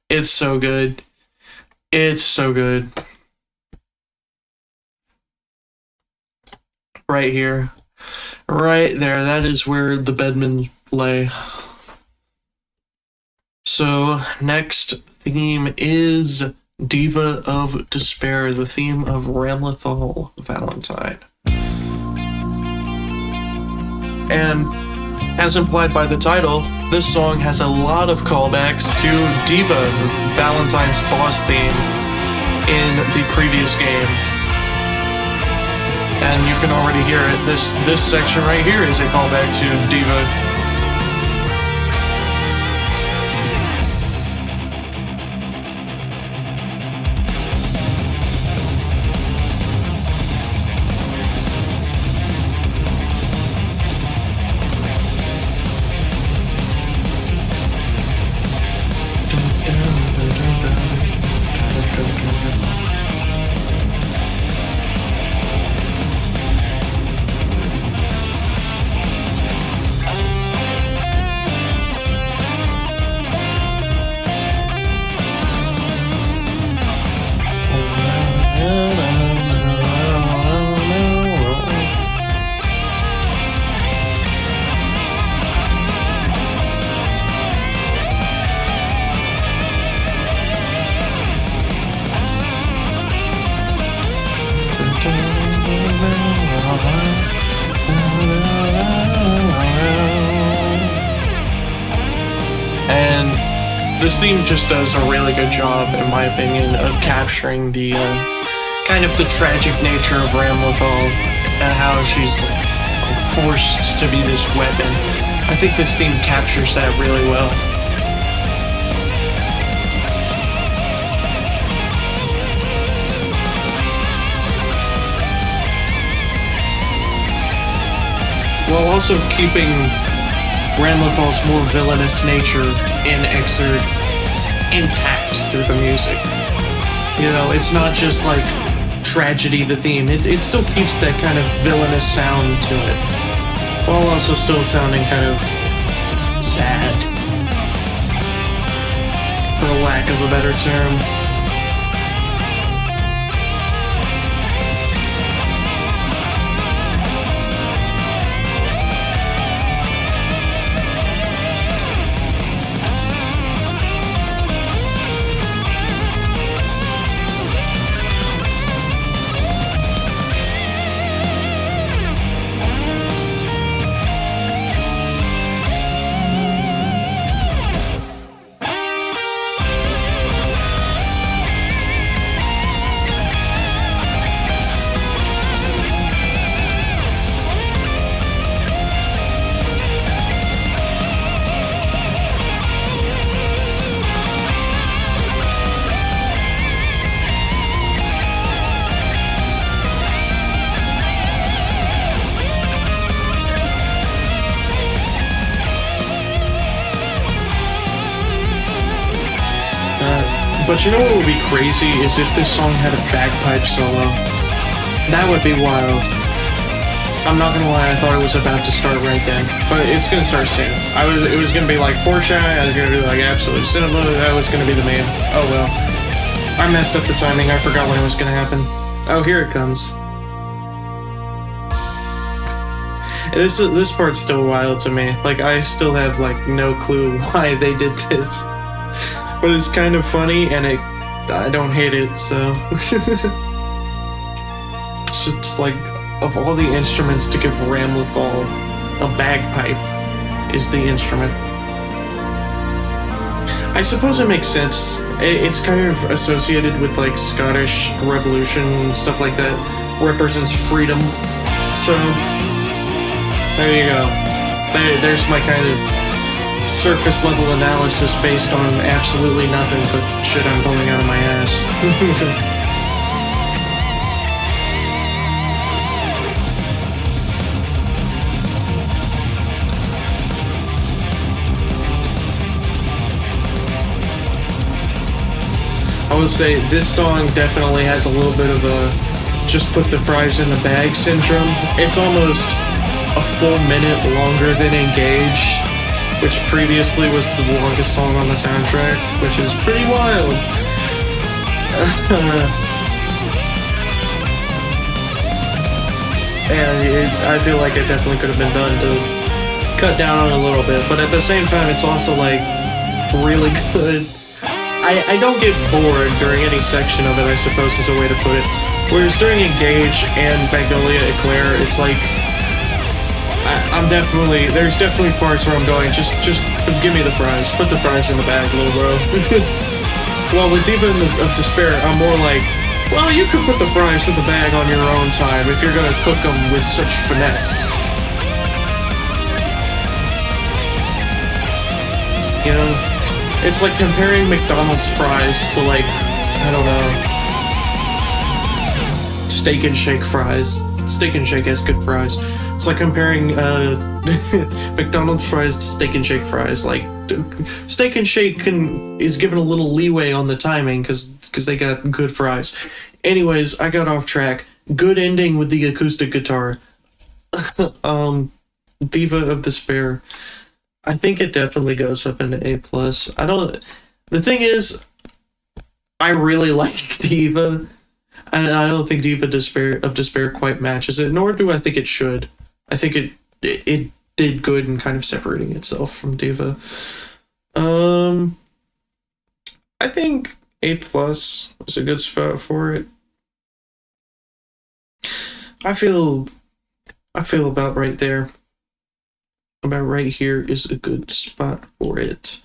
It's so good. It's so good. Right here. Right there. That is where the Bedman lay. So, next theme is Diva of Despair, the theme of Ramlethal Valentine. And as implied by the title, this song has a lot of callbacks to Diva, Valentine's boss theme, in the previous game. And you can already hear it. This section right here is a callback to Diva. And this theme just does a really good job, in my opinion, of capturing the kind of the tragic nature of Ramlethal and how she's forced to be this weapon. I think this theme captures that really well. While also keeping Ramlethal's more villainous nature in XRD intact through the music. You know, it's not just like tragedy, the theme. It still keeps that kind of villainous sound to it, while also still sounding kind of sad, for lack of a better term. But you know what would be crazy is if this song had a bagpipe solo. That would be wild. I'm not gonna lie, I thought it was about to start right then, but it's gonna start soon. It was gonna be like foreshadowing, I was gonna do like absolute cinema, that was gonna be the main. Oh well. I messed up the timing, I forgot when it was gonna happen. Oh, here it comes. This part's still wild to me. Like, I still have like no clue why they did this. But it's kind of funny, and I don't hate it, so... It's just like, of all the instruments to give Ramlethal, a bagpipe is the instrument. I suppose it makes sense. It's kind of associated with like Scottish Revolution and stuff like that. Represents freedom. So, there you go. There's my kind of surface level analysis based on absolutely nothing but shit I'm pulling out of my ass. I would say this song definitely has a little bit of a just put the fries in the bag syndrome. It's almost a full minute longer than Engage, which previously was the longest song on the soundtrack, which is pretty wild. And I feel like it definitely could have been done to cut down on a little bit, but at the same time, it's also like, really good. I don't get bored during any section of it, I suppose is a way to put it. Whereas during Engage and Magnolia Eclair, it's like there's definitely parts where I'm going, just give me the fries. Put the fries in the bag, little bro. Well, with Diva of Despair, I'm more like, well, you could put the fries in the bag on your own time if you're gonna cook them with such finesse. You know, it's like comparing McDonald's fries to, like, I don't know, Steak and Shake fries. Steak and Shake has good fries. It's like comparing McDonald's fries to Steak and Shake fries. Like, Steak and Shake is given a little leeway on the timing because they got good fries. Anyways, I got off track. Good ending with the acoustic guitar. Diva of Despair. I think it definitely goes up into A+. The thing is, I really like Diva, and I don't think Diva of Despair quite matches it, nor do I think it should. I think it did good in kind of separating itself from Diva. I think A+ is a good spot for it. I feel about right there. About right here is a good spot for it.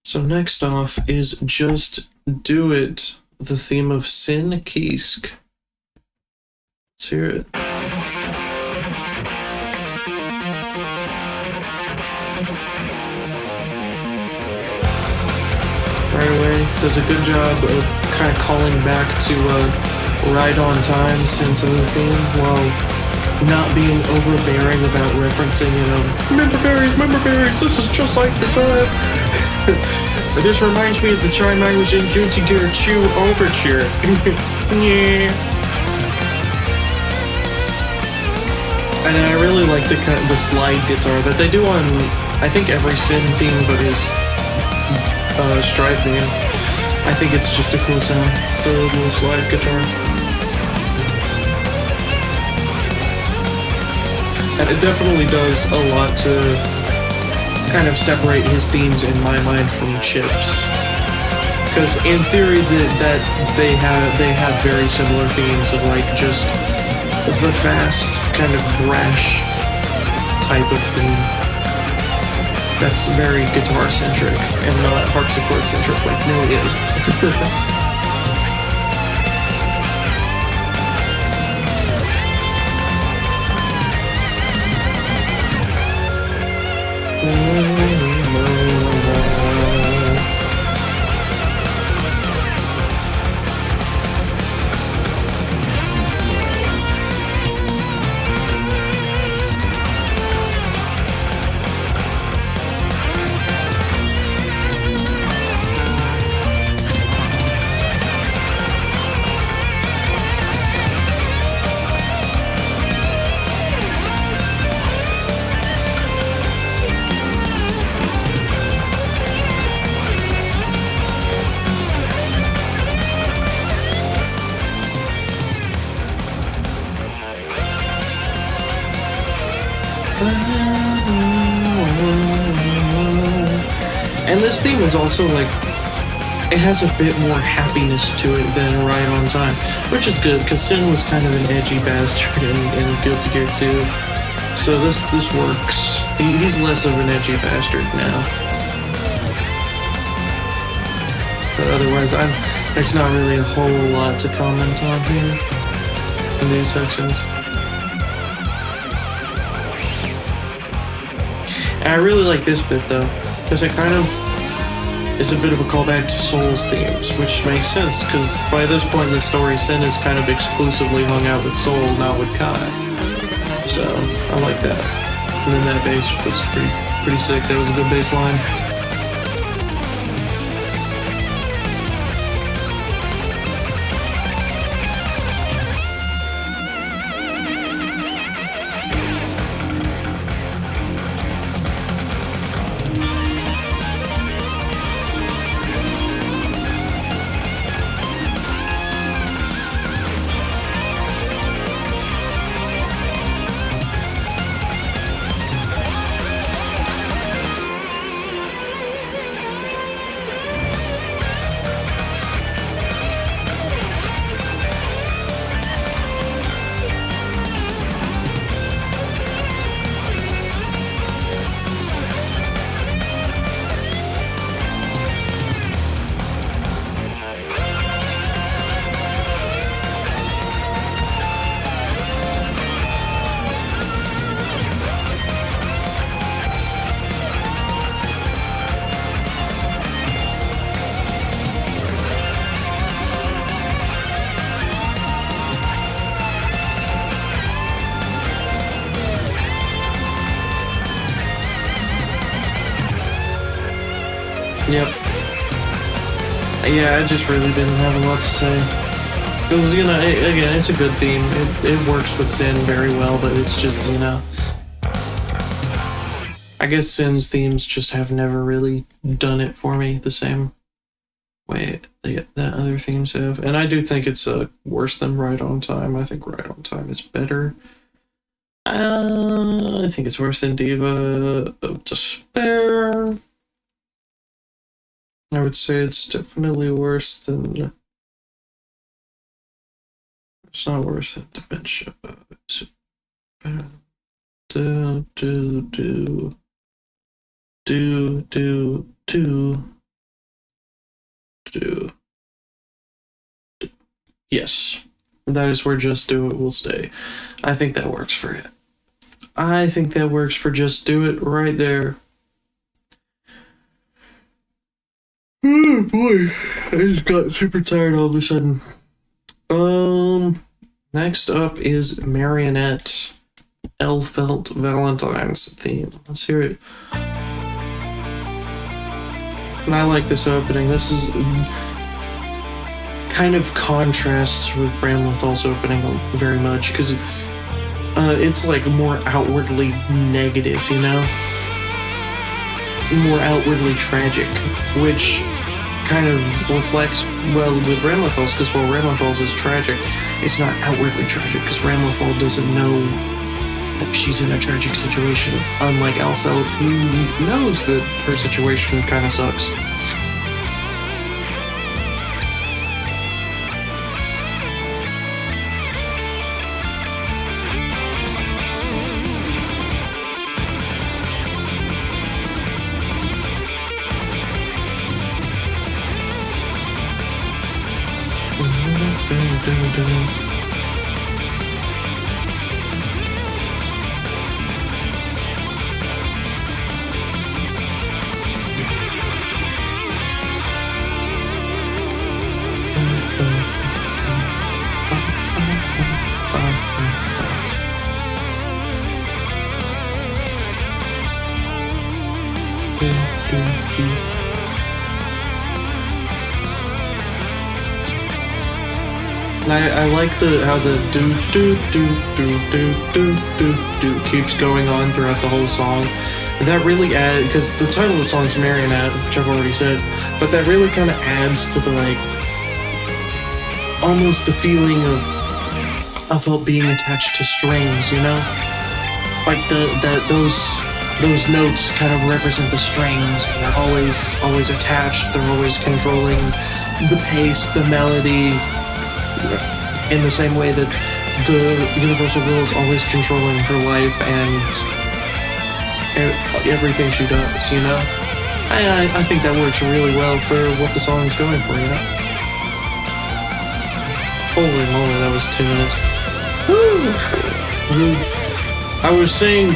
So next off is Just Do It, the theme of Sin Kisk. Let's hear it. Right away, does a good job of kind of calling back to Right on Time sense of the theme, while not being overbearing about referencing, you know, member berries, this is just like the time. This reminds me of the time I was in Guilty Gear 2 Overture. Yeah. And I really like the slide guitar that they do on, I think, every Sin theme but his Strive theme. I think it's just a cool sound, the little slide guitar. And it definitely does a lot to kind of separate his themes in my mind from Chip's. Because in theory that they have very similar themes of, like, just the fast, kind of brash type of theme. That's very guitar-centric and not harpsichord-centric like Millie is. And this theme is also, like, it has a bit more happiness to it than Right on Time, which is good, because Sin was kind of an edgy bastard in Guilty Gear 2. So this works. He's less of an edgy bastard now. But otherwise, there's not really a whole lot to comment on here in these sections. And I really like this bit, though, because it kind of is a bit of a callback to Soul's themes, which makes sense, because by this point in the story, Sin is kind of exclusively hung out with Soul, not with Kai. So, I like that. And then that bass was pretty sick. That was a good bass line. Yep. Yeah, I just really didn't have a lot to say. Because, you know, again, it's a good theme. It works with Sin very well, but it's just, you know... I guess Sin's themes just have never really done it for me the same way that other themes have. And I do think it's worse than Right on Time. I think Right on Time is better. I think it's worse than Diva of Despair. I would say it's definitely worse than... It's not worse than Dementia. Yes. That is where Just Do It will stay. I think that works for it. I think that works for Just Do It right there. Oh boy, I just got super tired all of a sudden. Next up is Marionette Elfelt Valentine's theme. Let's hear it. And I like this opening. This is kind of contrasts with Bramlethal's opening very much, because it's like more outwardly negative, you know? More outwardly tragic, which kind of reflects well with Bramlethal's, because while Bramlethal's is tragic, it's not outwardly tragic, because Bramlethal doesn't know that she's in a tragic situation, unlike Elfelt, who knows that her situation kind of sucks. I like how the do keeps going on throughout the whole song. And that really adds, because the title of the song is Marionette, which I've already said, but that really kind of adds to the, like, almost the feeling of being attached to strings, you know? Like those notes kind of represent the strings, and they're always attached, they're always controlling the pace, the melody, in the same way that the universal will is always controlling her life and everything she does, you know? I think that works really well for what the song is going for, you know? Holy moly, that was 2 minutes. Woo! I was saying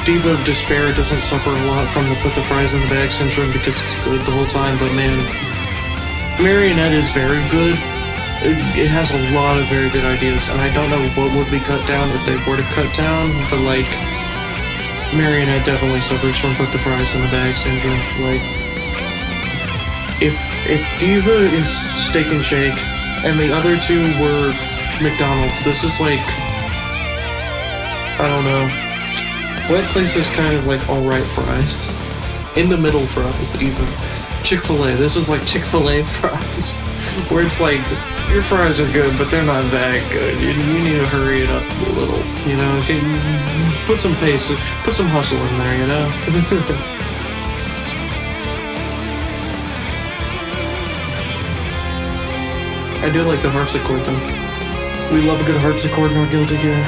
Diva of Despair doesn't suffer a lot from the put the fries in the bag syndrome because it's good the whole time, but man, Marionette is very good. It has a lot of very good ideas, and I don't know what would be cut down if they were to cut down, but like, Marionette definitely suffers from put the fries in the bag syndrome. Like, if Diva is Steak and Shake, and the other two were McDonald's, this is like, I don't know, what place is kind of like alright fries? In the middle fries, even. Chick-fil-A, this is like Chick-fil-A fries, where it's like, your fries are good, but they're not that good. You need to hurry it up a little, you know? Put some pace, put some hustle in there, you know? I do like the harpsichord, though. We love a good harpsichord in our guilty gear.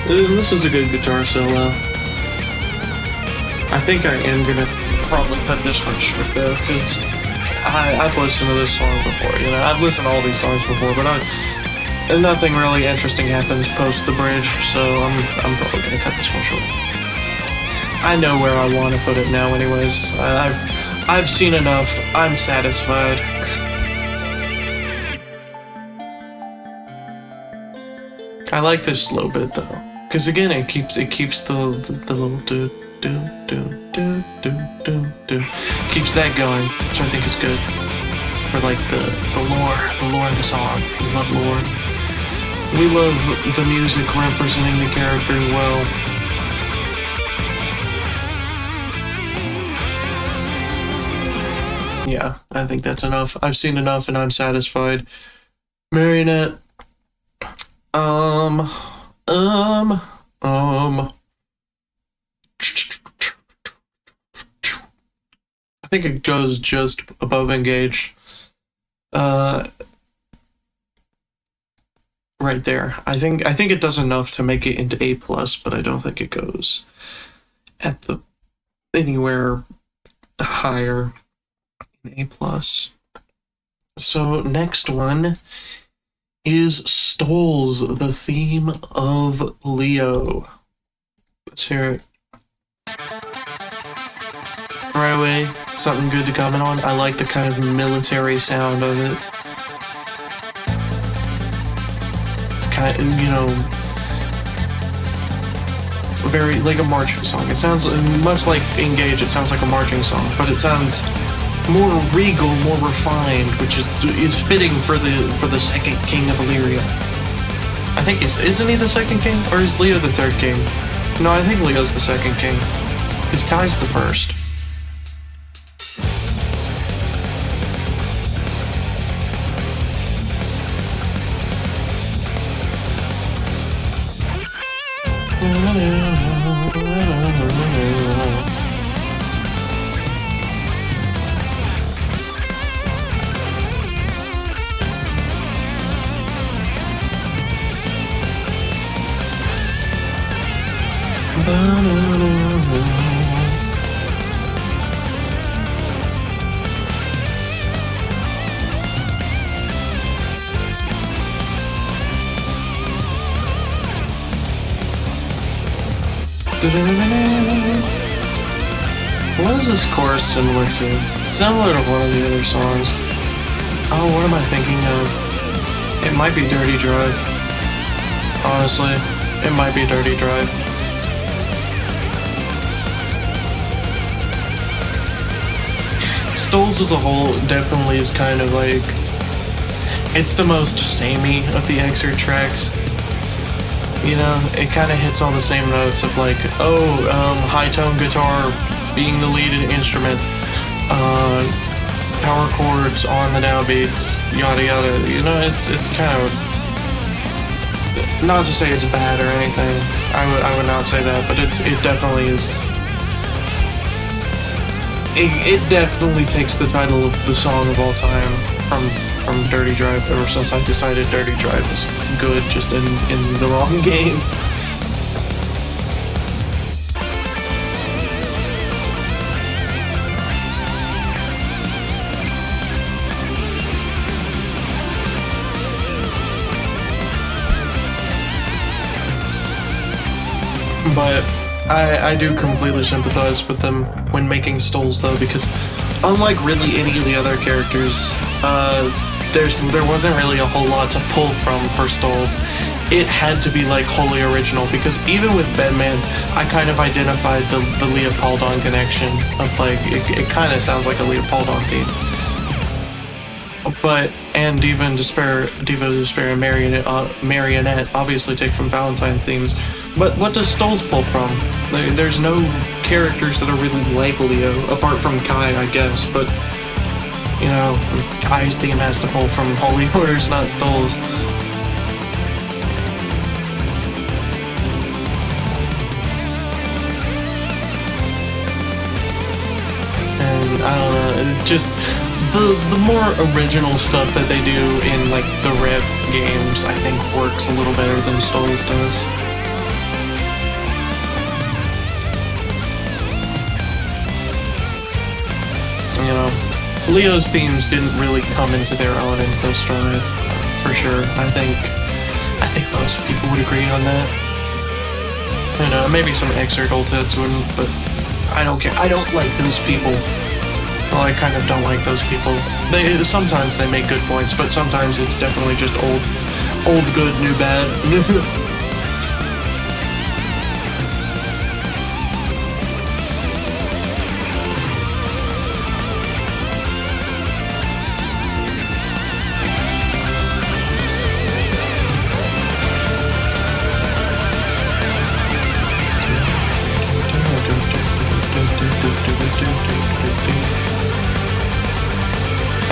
This is a good guitar solo. I think I am gonna probably cut this one short though, because I've listened to this song before. You know, I've listened to all these songs before, but nothing really interesting happens post the bridge, so I'm probably gonna cut this one short. I know where I want to put it now, anyways. I've seen enough. I'm satisfied. I like this slow bit though, because again, it keeps the little do keeps that going, which I think is good for like the lore of the song. We love lore. We love the music representing the character well. Yeah, I think that's enough. I've seen enough and I'm satisfied. Marionette. I think it goes just above engage. Right there. I think it does enough to make it into A+, but I don't think it goes at the anywhere higher in A+. So next one is Stoles, the theme of Leo. Let's hear it. Right away, something good to comment on. I like the kind of military sound of it. Kind of, you know, very like a marching song. It sounds much like Engage. It sounds like a marching song, but it sounds more regal, more refined, which is fitting for the second king of Illyria. I think isn't he the second king, or is Leo the third king? No, I think Leo's the second king, because Kai's the first. What is this chorus similar to? It's similar to one of the other songs. Oh, what am I thinking of? It might be Dirty Drive. Honestly, it might be Dirty Drive. Stoles as a whole definitely is kind of like... It's the most samey of the XR tracks. You know, it kind of hits all the same notes of like, high tone guitar being the lead instrument, power chords on the downbeats, yada yada. You know, it's kind of, not to say it's bad or anything. I would not say that, but it definitely is. It definitely takes the title of the song of all time from Dirty Drive, ever since I decided Dirty Drive is good, just in the wrong game. But I do completely sympathize with them when making Stoles, though, because unlike really any of the other characters, there wasn't really a whole lot to pull from for Stoles. It had to be like wholly original, because even with Bedman, I kind of identified the Leopoldon connection of like, it kind of sounds like a Leopoldon theme. But, and Diva of Despair and Marionette obviously take from Valentine themes. But what does Stoles pull from? There's no characters that are really like Leo, apart from Kai, I guess, but, you know, Kai's theme has to pull from Holy Orders, not Stoles. And I don't know, just the more original stuff that they do in like the Rev games, I think works a little better than Stoles does. You know, Leo's themes didn't really come into their own in Phil Strive, for sure. I think most people would agree on that. You know, maybe some XRD old heads wouldn't, but I don't care. I don't like those people. Well, I kind of don't like those people. Sometimes they make good points, but sometimes it's definitely just old good, new bad.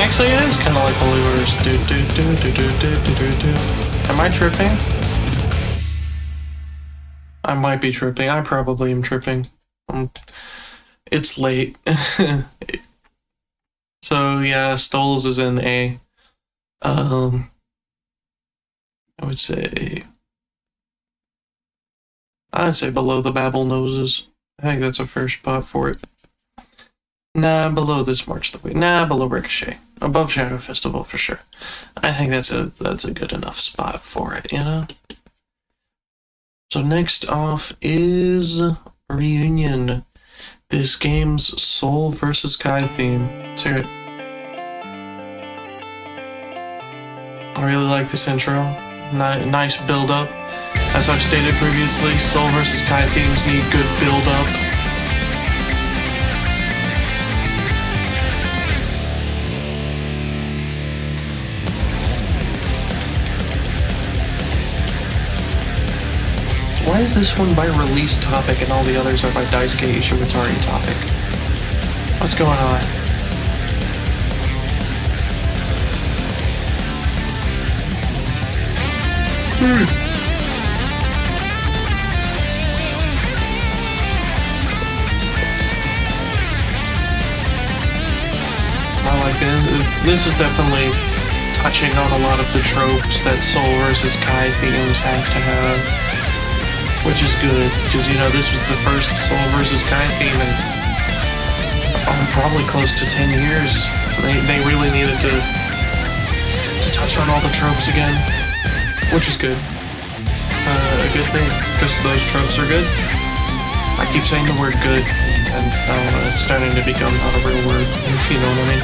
Actually, it is kind of like Holy Wars. Am I tripping? I might be tripping. I probably am tripping. It's late. So yeah, Stoles is in A. I would say below the Babble Noses. I think that's a fair spot for it. Nah, below this March the Way. Nah, below Ricochet. Above Shadow Festival for sure. I think that's a good enough spot for it, you know? So next off is Reunion. This game's Soul vs. Kai theme. Let's hear it. I really like this intro. Nice build up. As I've stated previously, Soul vs. Kai themes need good build up. Why is this one by release topic and all the others are by Daisuke Ishiwatari topic? What's going on? I like this. This is definitely touching on a lot of the tropes that Soul vs. Kai themes have to have. Which is good, because, you know, this was the first Soul vs. Kai theme in probably close to 10 years. They really needed to touch on all the tropes again, which is good. A good thing, because those tropes are good. I keep saying the word good, and I don't know, it's starting to become not a real word, if you know what I mean.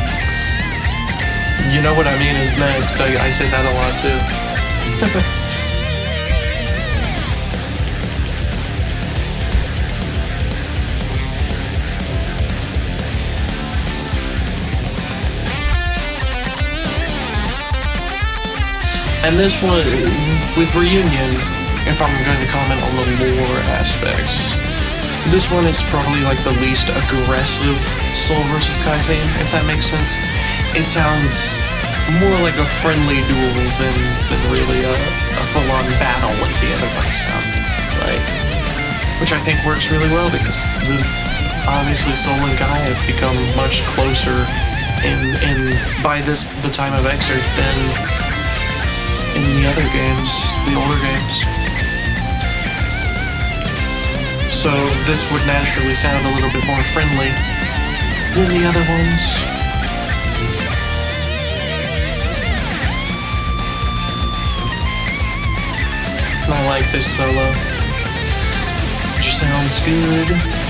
You know what I mean is next. I say that a lot, too. And this one, with Reunion, if I'm going to comment on the lore aspects, this one is probably like the least aggressive Soul vs. Kai theme, if that makes sense. It sounds more like a friendly duel than really a full-on battle like the other ones sound, right? Which I think works really well because obviously Soul and Kai have become much closer by the time of Excerpt than in the other games, the older games. So this would naturally sound a little bit more friendly than the other ones. And I like this solo. It just sounds good.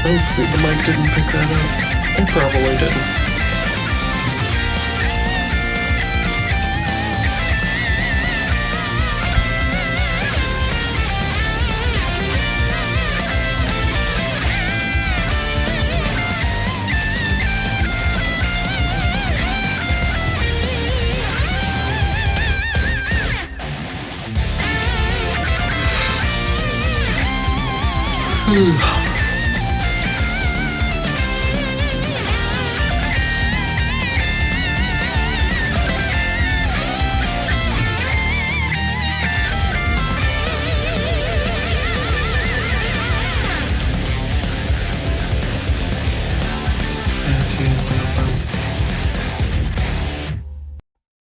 Hopefully the mic didn't pick that up. It probably didn't.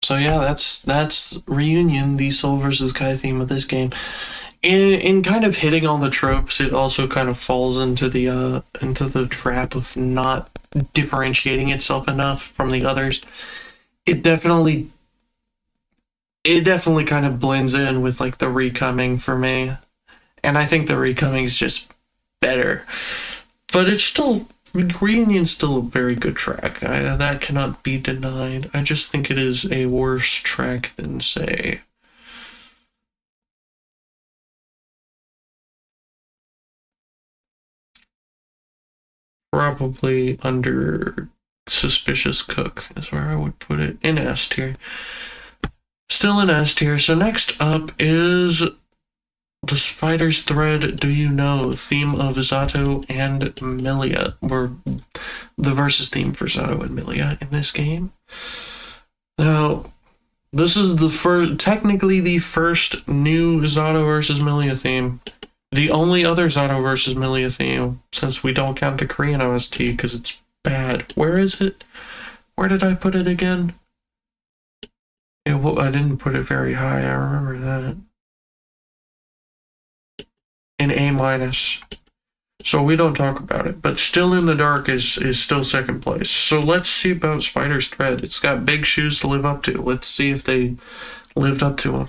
So yeah, that's Reunion, the Soul versus Kai theme of this game. In kind of hitting all the tropes, it also kind of falls into the trap of not differentiating itself enough from the others. It definitely kind of blends in with like the Recoming for me. And I think the Recoming is just better. But it's still, Reunion's still a very good track. That cannot be denied. I just think it is a worse track than, say, probably under Suspicious Cook is where I would put it, in S tier. Still in S tier. So next up is the Spider's Thread, Do You Know, theme of Zato and Milia, or the versus theme for Zato and Milia in this game. Now, this is technically the first new Zato versus Milia theme. The only other Zato versus Milia theme, since we don't count the Korean OST because it's bad. Where is it? Where did I put it again? Yeah, well, I didn't put it very high, I remember that. In A-. So we don't talk about it. But Still in the Dark is still second place. So let's see about Spider's Thread. It's got big shoes to live up to. Let's see if they lived up to them.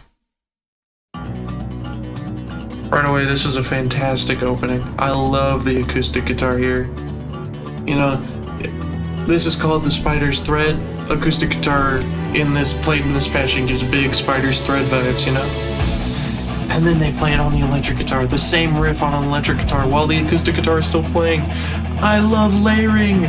Right away, this is a fantastic opening. I love the acoustic guitar here. You know, this is called the Spider's Thread. Acoustic guitar played in this fashion gives big Spider's Thread vibes, you know? And then they play it on the electric guitar, the same riff on an electric guitar while the acoustic guitar is still playing. I love layering!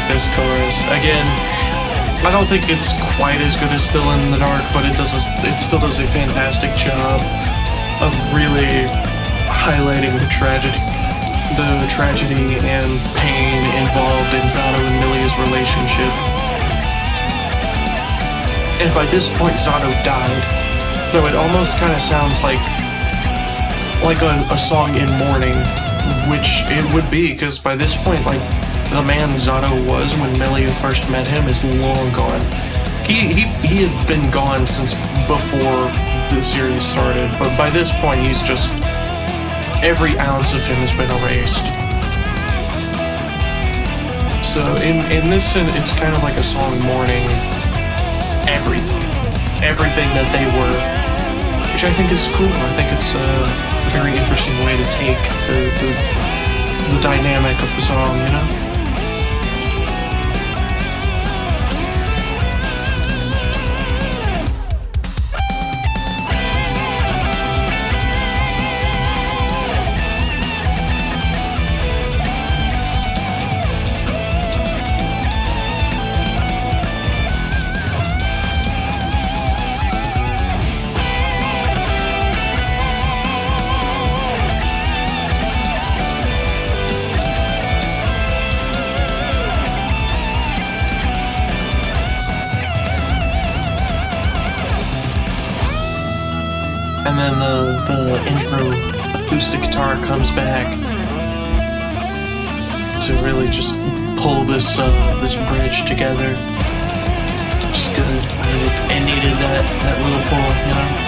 This chorus. Again, I don't think it's quite as good as Still in the Dark, but it still does a fantastic job of really highlighting the tragedy and pain involved in Zato and Milia's relationship. And by this point, Zato died, so it almost kind of sounds like a song in mourning, which it would be, because by this point, like, the man Zato was when Milia first met him is long gone. He had been gone since before the series started, but by this point he's just, every ounce of him has been erased. So in this sense, it's kind of like a song mourning everything that they were, which I think is cool. I think it's a very interesting way to take the dynamic of the song, you know? And then the intro acoustic guitar comes back to really just pull this bridge together. Which is good. It needed that little pull, you know?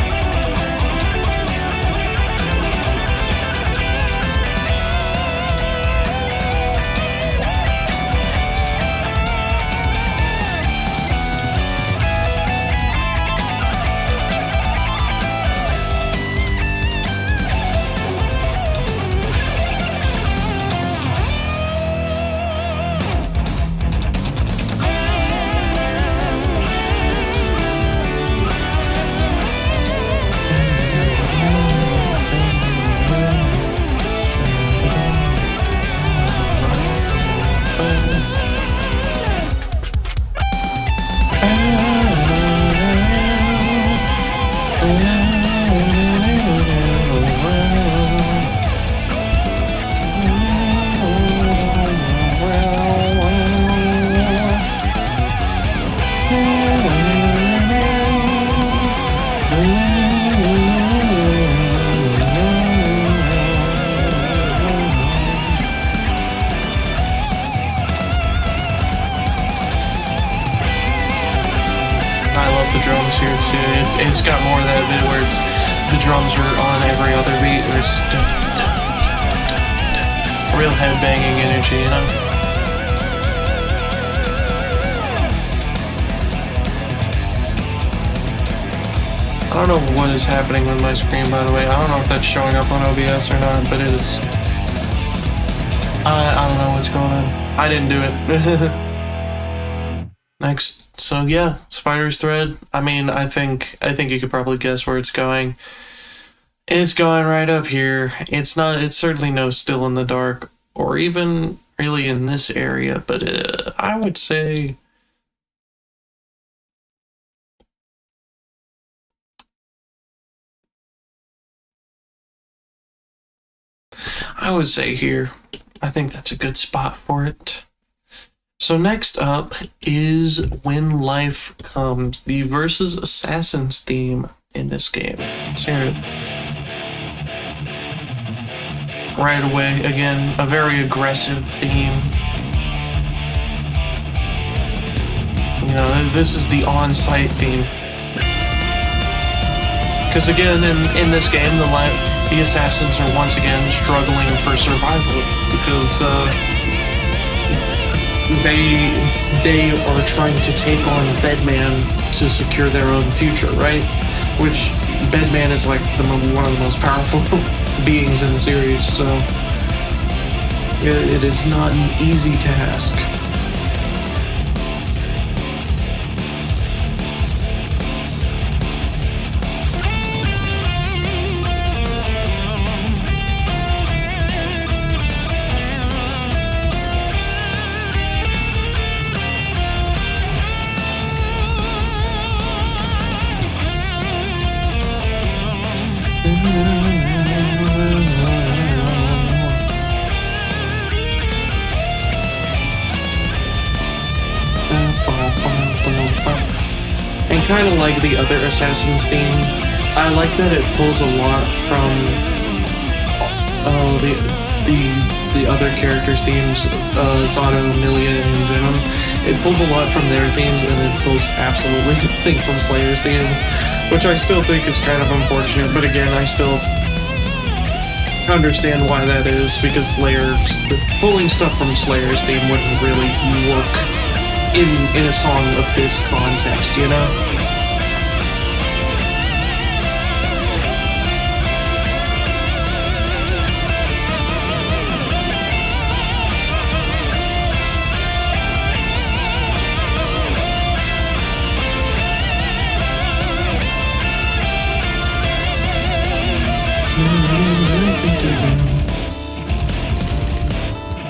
the drums here too. It's got more of that bit where the drums are on every other beat. There's real headbanging energy, you know? I don't know what is happening with my screen, by the way. I don't know if that's showing up on OBS or not, but it is. I don't know what's going on. I didn't do it. Next, so yeah, Spider's Thread. I mean, I think you could probably guess where it's going. It's going right up here. It's certainly no Still in the Dark, or even really in this area, but I would say. I would say here. I think that's a good spot for it. So next up is When Life Comes, the Versus Assassins theme in this game. Let's hear it. Right away, again, a very aggressive theme. You know, this is the on-site theme. Because again, in this game, the assassins are once again struggling for survival because they are trying to take on Bedman to secure their own future, right? Which Bedman is like one of the most powerful beings in the series, so it is not an easy task. And kind of like the other Assassin's theme, I like that it pulls a lot from the other characters' themes, Zato, Milia, and Venom. It pulls a lot from their themes, and it pulls absolutely nothing from Slayer's theme, which I still think is kind of unfortunate, but again, I still understand why that is, because pulling stuff from Slayer's theme wouldn't really work in a song of this context, you know?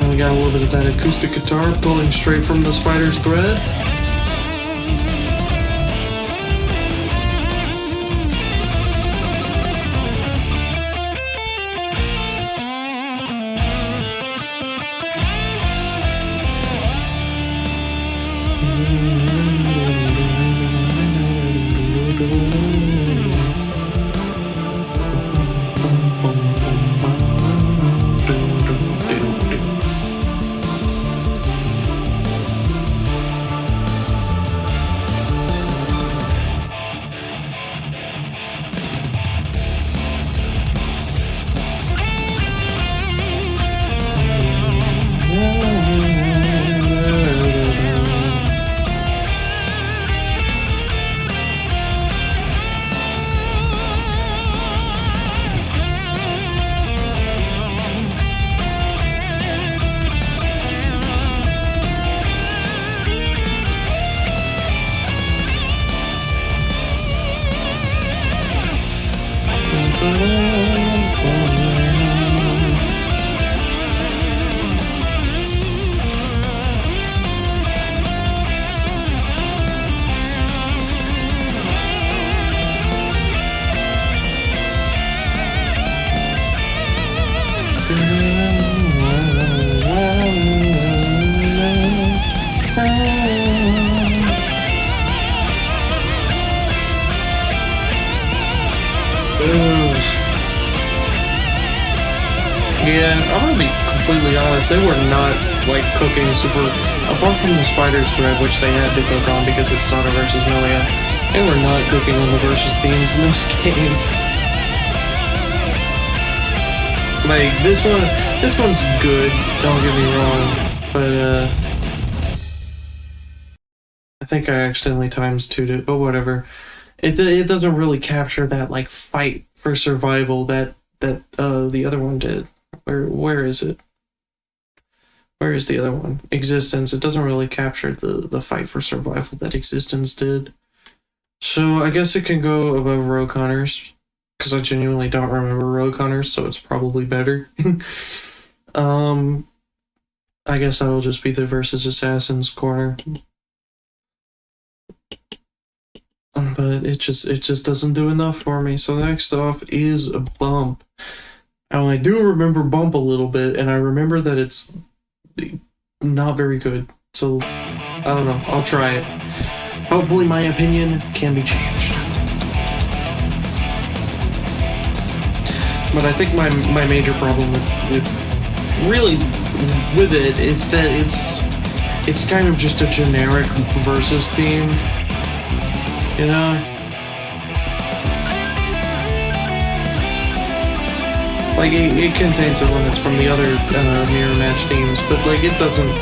And we got a little bit of that acoustic guitar pulling straight from the Spider's Thread. Yeah, I'm gonna be completely honest, they were not, like, cooking super... Apart from the Spider's Thread, which they had to cook on because it's Zato versus Milia, And we're not cooking on the versus themes in this game. Like, this one's good, don't get me wrong, but, I think I accidentally times-2'd it, but whatever. It doesn't really capture that, like, fight for survival that the other one did. Where is it? Where is the other one? Existence. It doesn't really capture the fight for survival that Existence did. So I guess it can go above Rogue Hunters, because I genuinely don't remember Rogue Hunters, so it's probably better. I guess that'll just be the versus Assassins corner. But it just doesn't do enough for me. So next off is a Bump. Now I do remember Bump a little bit, and I remember that it's not very good. So I don't know. I'll try it. Hopefully my opinion can be changed. But I think my major problem with it is that it's kind of just a generic versus theme, you know? Like, it contains elements from the other mirror match themes, but like it doesn't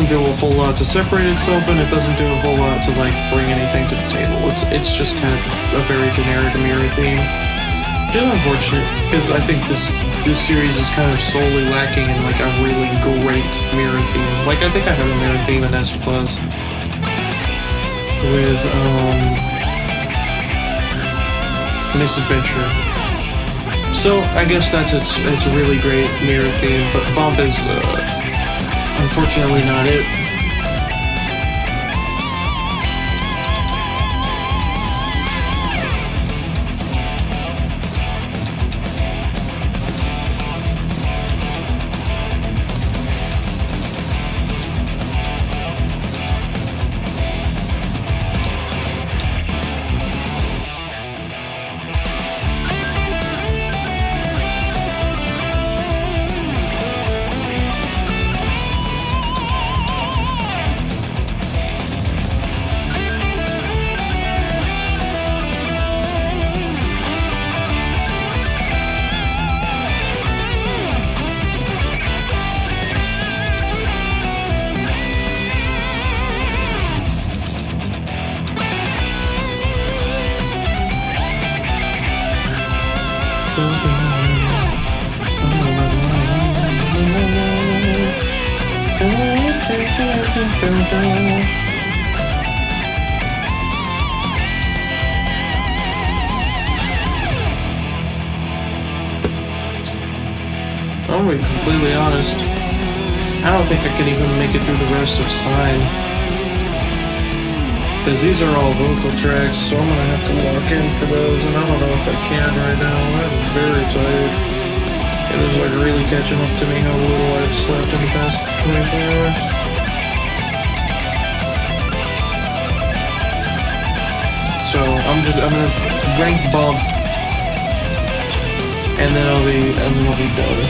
do a whole lot to separate itself, and it doesn't do a whole lot to like bring anything to the table. It's just kind of a very generic mirror theme. Which is unfortunate, because I think this series is kind of solely lacking in like a really great mirror theme. Like, I think I have a mirror theme in S Plus with Misadventure. So I guess that's it's a really great mirror theme, but Bump is unfortunately not it. I'm gonna be completely honest. I don't think I can even make it through the rest of Sign. Because these are all vocal tracks, so I'm gonna have to lock in for those, and I don't know if I can right now. I'm very tired. It is like really catching up to me how little I've slept in the past 24 hours. So I'm gonna rank Bump, and then I'll be done.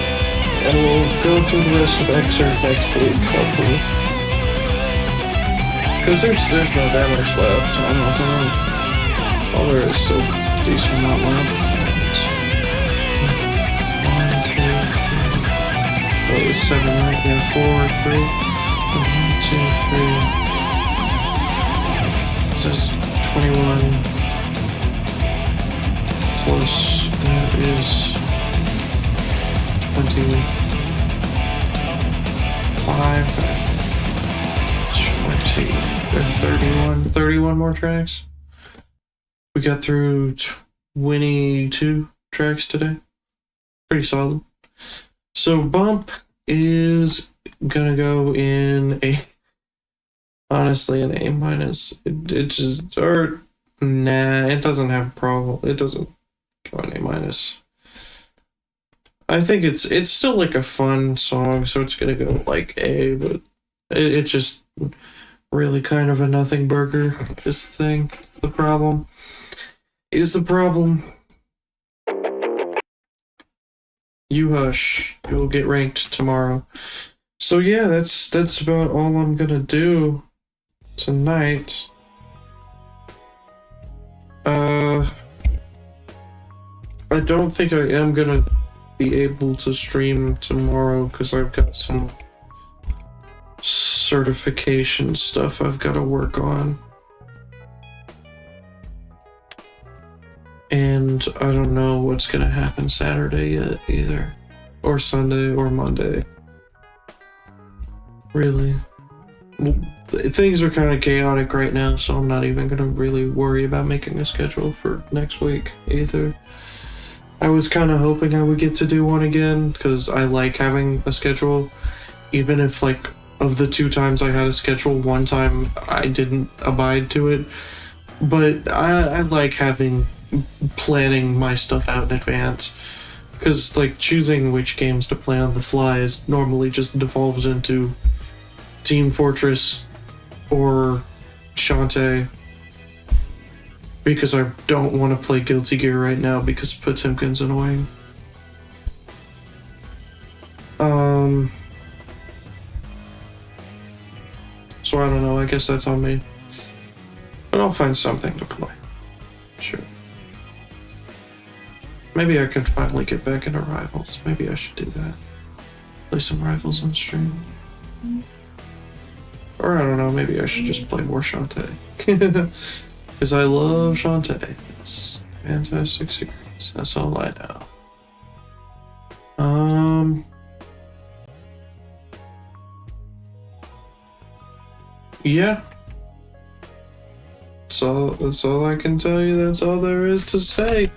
And we'll go through the rest of XRD next week, hopefully. Because there's not that much left. I don't think. Oh, there is still a decent amount left. 1, 2, 3. Oh, it's 7, right? Yeah, 4, 3. 1, 2, 3. This is 21. Plus, that is 25, 20, 31 more tracks. We got through 22 tracks today. Pretty solid. So Bump is gonna go in honestly an A minus. It just, or nah, it doesn't have a problem. It doesn't go in A minus. I think it's still like a fun song, so it's gonna go like A, but it's just really kind of a nothing burger. This thing is the problem. You hush. You'll get ranked tomorrow. So yeah, that's about all I'm gonna do tonight. I don't think I am gonna be able to stream tomorrow because I've got some certification stuff I've got to work on. And I don't know what's gonna happen Saturday yet either. Or Sunday or Monday. Really. Things are kind of chaotic right now, so I'm not even gonna really worry about making a schedule for next week either. I was kind of hoping I would get to do one again, because I like having a schedule. Even if, like, of the 2 times I had a schedule, 1 time I didn't abide to it. But I like planning my stuff out in advance. Because, like, choosing which games to play on the fly is normally just devolves into Team Fortress or Shantae. Because I don't want to play Guilty Gear right now because Potemkin's annoying. So I don't know, I guess that's on me. But I'll find something to play. Sure. Maybe I can finally get back into Rivals. Maybe I should do that. Play some Rivals on stream. Or I don't know, maybe I should just play more Shantae. Because I love Shantae. It's a fantastic series. That's all I know. Yeah. So that's all I can tell you. That's all there is to say.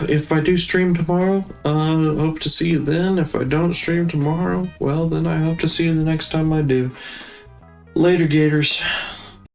If I do stream tomorrow, hope to see you then. If I don't stream tomorrow, well, then I hope to see you the next time I do. Later, Gators.